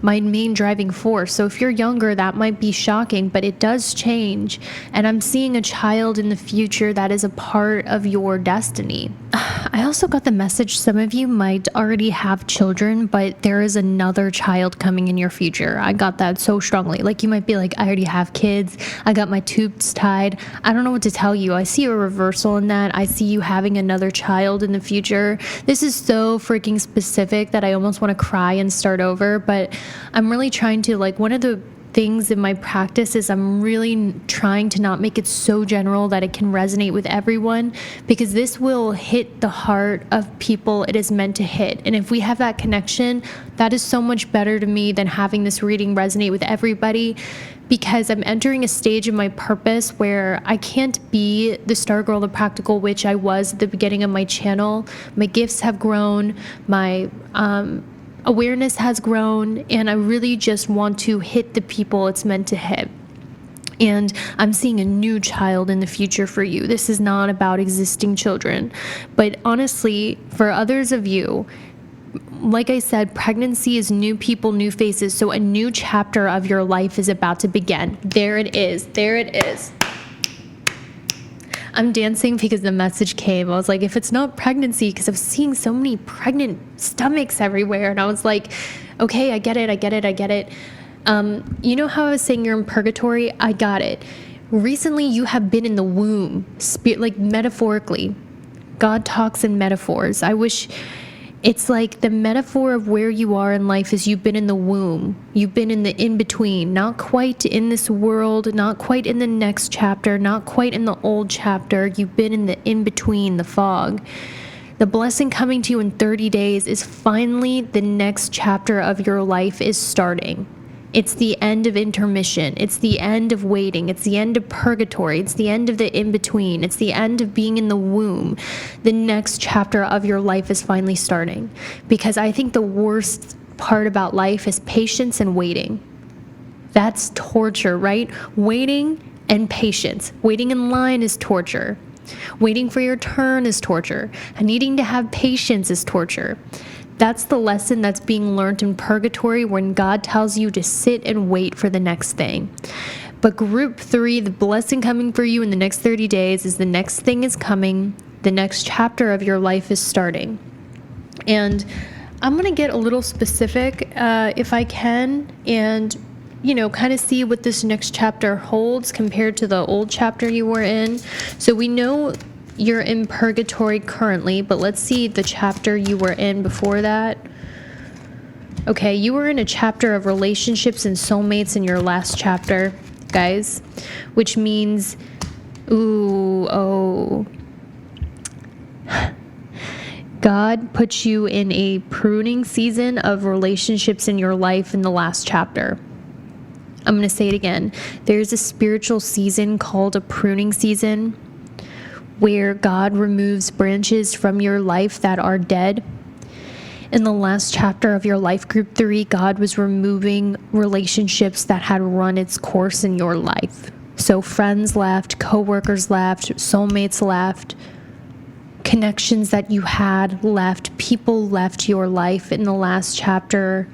B: my main driving force. So if you're younger, that might be shocking, but it does change. And I'm seeing a child in the future that is a part of your destiny. I also got the message some of you might already have children, but there is another child coming in your future. I got that so strongly. Like you might be like, I already have kids. I got my tubes tied. I don't know what to tell you. I see a reversal in that. I see you having another child in the future. This is so freaking specific that I almost want to cry and start over, but I'm really trying to, like, one of the
A: things in my practice is I'm really trying to not make it so general that it can resonate with everyone, because this will hit the heart of people it is meant to hit. And if we have that connection, that is so much better to me than having this reading resonate with everybody, because I'm entering a stage of my purpose where I can't be the stargirl, the practical witch I was at the beginning of my channel. My gifts have grown, my awareness has grown, and I really just want to hit the people it's meant to hit. And I'm seeing a new child in the future for you. This is not about existing children. But honestly, for others of you, like I said, pregnancy is new people, new faces. So a new chapter of your life is about to begin. There it is. There it is. I'm dancing because the message came. I was like, if it's not pregnancy, because I was seeing so many pregnant stomachs everywhere. And I was like, okay, I get it. You know how I was saying you're in purgatory? I got it. Recently, you have been in the womb, like metaphorically. God talks in metaphors. I wish... It's like the metaphor of where you are in life is you've been in the womb. You've been in the in-between, not quite in this world, not quite in the next chapter, not quite in the old chapter. You've been in the in-between, the fog. The blessing coming to you in 30 days is finally the next chapter of your life is starting. It's the end of intermission. It's the end of waiting. It's the end of purgatory. It's the end of the in-between. It's the end of being in the womb. The next chapter of your life is finally starting. Because I think the worst part about life is patience and waiting. That's torture, right? Waiting and patience. Waiting in line is torture. Waiting for your turn is torture. And needing to have patience is torture. That's the lesson that's being learned in purgatory when God tells you to sit and wait for the next thing. But group 3, the blessing coming for you in the next 30 days is the next thing is coming. The next chapter of your life is starting. And I'm going to get a little specific if I can, and kind of see what this next chapter holds compared to the old chapter you were in. So we know you're in purgatory currently, but let's see the chapter you were in before that. Okay, you were in a chapter of relationships and soulmates in your last chapter, guys, which means, God put you in a pruning season of relationships in your life in the last chapter. I'm going to say it again. There's a spiritual season called a pruning season, where God removes branches from your life that are dead. In the last chapter of your life, group 3, God was removing relationships that had run its course in your life. So friends left, coworkers left, soulmates left, connections that you had left, people left your life in the last chapter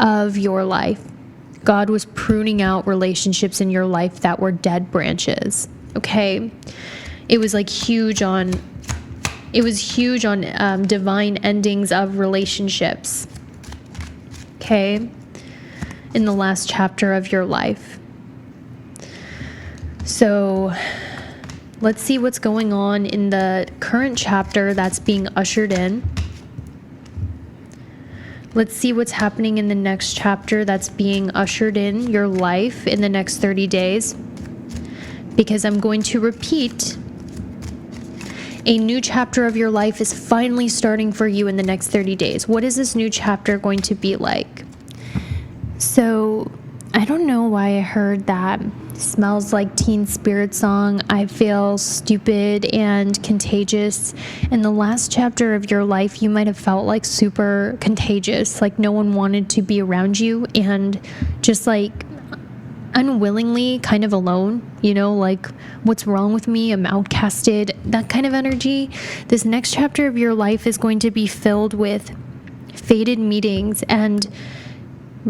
A: of your life. God was pruning out relationships in your life that were dead branches. Okay? It was huge on divine endings of relationships. Okay? In the last chapter of your life. So let's see what's going on in the current chapter that's being ushered in. Let's see what's happening in the next chapter that's being ushered in your life in the next 30 days. Because I'm going to repeat, a new chapter of your life is finally starting for you in the next 30 days. What is this new chapter going to be like? So, I don't know why I heard that Smells Like Teen Spirit song. I feel stupid and contagious. In the last chapter of your life, you might have felt like super contagious, like no one wanted to be around you, and just unwillingly kind of alone, what's wrong with me? I'm outcasted, that kind of energy. This next chapter of your life is going to be filled with fated meetings, and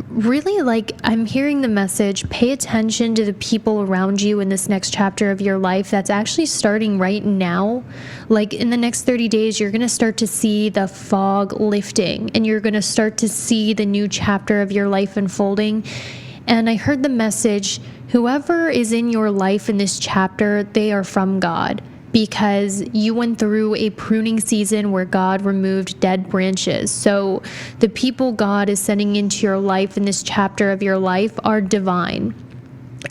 A: really, I'm hearing the message, pay attention to the people around you in this next chapter of your life that's actually starting right now. In the next 30 days, you're going to start to see the fog lifting, and you're going to start to see the new chapter of your life unfolding. And I heard the message, whoever is in your life in this chapter, they are from God. because you went through a pruning season where God removed dead branches. So the people God is sending into your life in this chapter of your life are divine.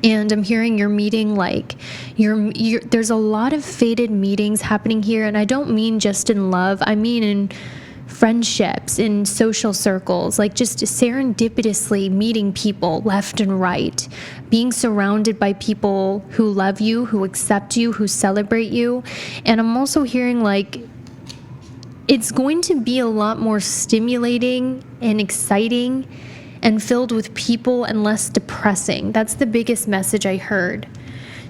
A: And I'm hearing you're meeting like there's a lot of fated meetings happening here, and I don't mean just in love. I mean in friendships, in social circles, like just serendipitously meeting people left and right, being surrounded by people who love you, who accept you, who celebrate you. And I'm also hearing like it's going to be a lot more stimulating and exciting and filled with people and less depressing. That's the biggest message I heard.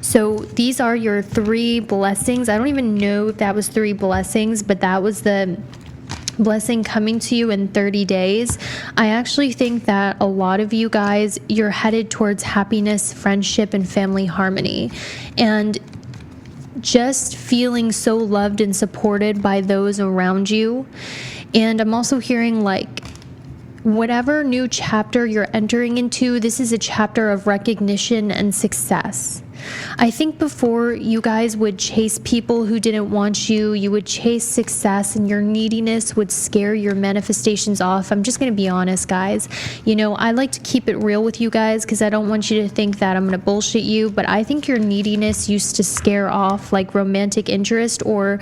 A: So these are your 3 blessings. I don't even know if that was 3 blessings, but that was the blessing coming to you in 30 days. I actually think that a lot of you guys, you're headed towards happiness, friendship, and family harmony. And just feeling so loved and supported by those around you. And I'm also hearing like, whatever new chapter you're entering into, this is a chapter of recognition and success. I think before you guys would chase people who didn't want you, you would chase success, and your neediness would scare your manifestations off. I'm just going to be honest, guys. You know, I like to keep it real with you guys because I don't want you to think that I'm going to bullshit you, but I think your neediness used to scare off like romantic interest, or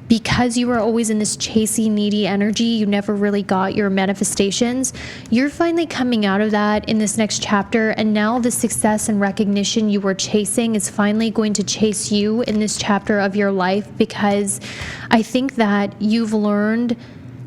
A: because you were always in this chasey, needy energy, you never really got your manifestations. You're finally coming out of that in this next chapter, and now the success and recognition you were chasing is finally going to chase you in this chapter of your life, because I think that you've learned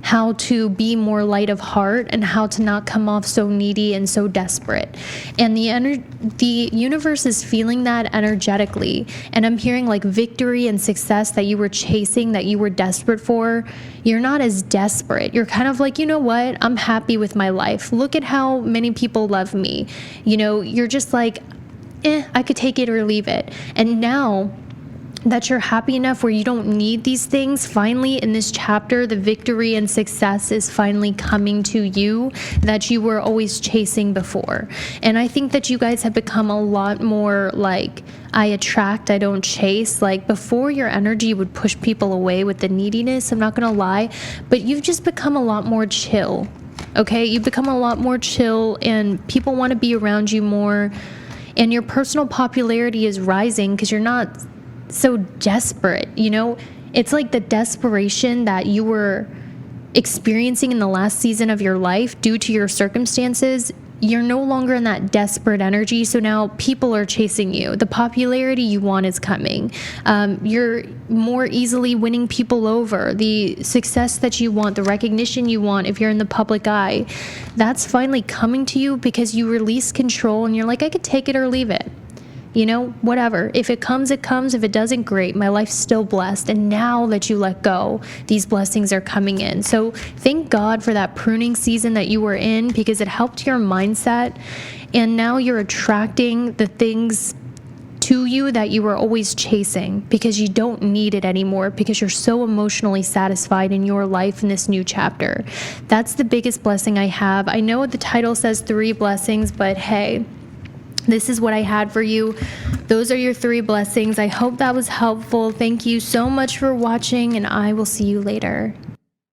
A: how to be more light of heart and how to not come off so needy and so desperate. And the universe is feeling that energetically. And I'm hearing like victory and success that you were chasing, that you were desperate for. You're not as desperate. You're kind of like, you know what? I'm happy with my life. Look at how many people love me. You know, you're just like, I could take it or leave it. And now that you're happy enough where you don't need these things, finally in this chapter, the victory and success is finally coming to you that you were always chasing before. And I think that you guys have become a lot more like, I attract, I don't chase. Like before, your energy would push people away with the neediness, I'm not gonna lie, but you've just become a lot more chill. Okay, you've become a lot more chill, and people want to be around you more, and your personal popularity is rising because you're not so desperate. You know, it's like the desperation that you were experiencing in the last season of your life due to your circumstances. You're no longer in that desperate energy, so now people are chasing you. The popularity you want is coming. You're more easily winning people over. The success that you want, the recognition you want if you're in the public eye, that's finally coming to you because you release control and you're like, I could take it or leave it. You know, whatever. If it comes, it comes. If it doesn't, great. My life's still blessed. And now that you let go, these blessings are coming in. So thank God for that pruning season that you were in, because it helped your mindset. And now you're attracting the things to you that you were always chasing, because you don't need it anymore, because you're so emotionally satisfied in your life in this new chapter. That's the biggest blessing I have. I know the title says 3 blessings, but hey, this is what I had for you. Those are your 3 blessings. I hope that was helpful. Thank you so much for watching, and I will see you later.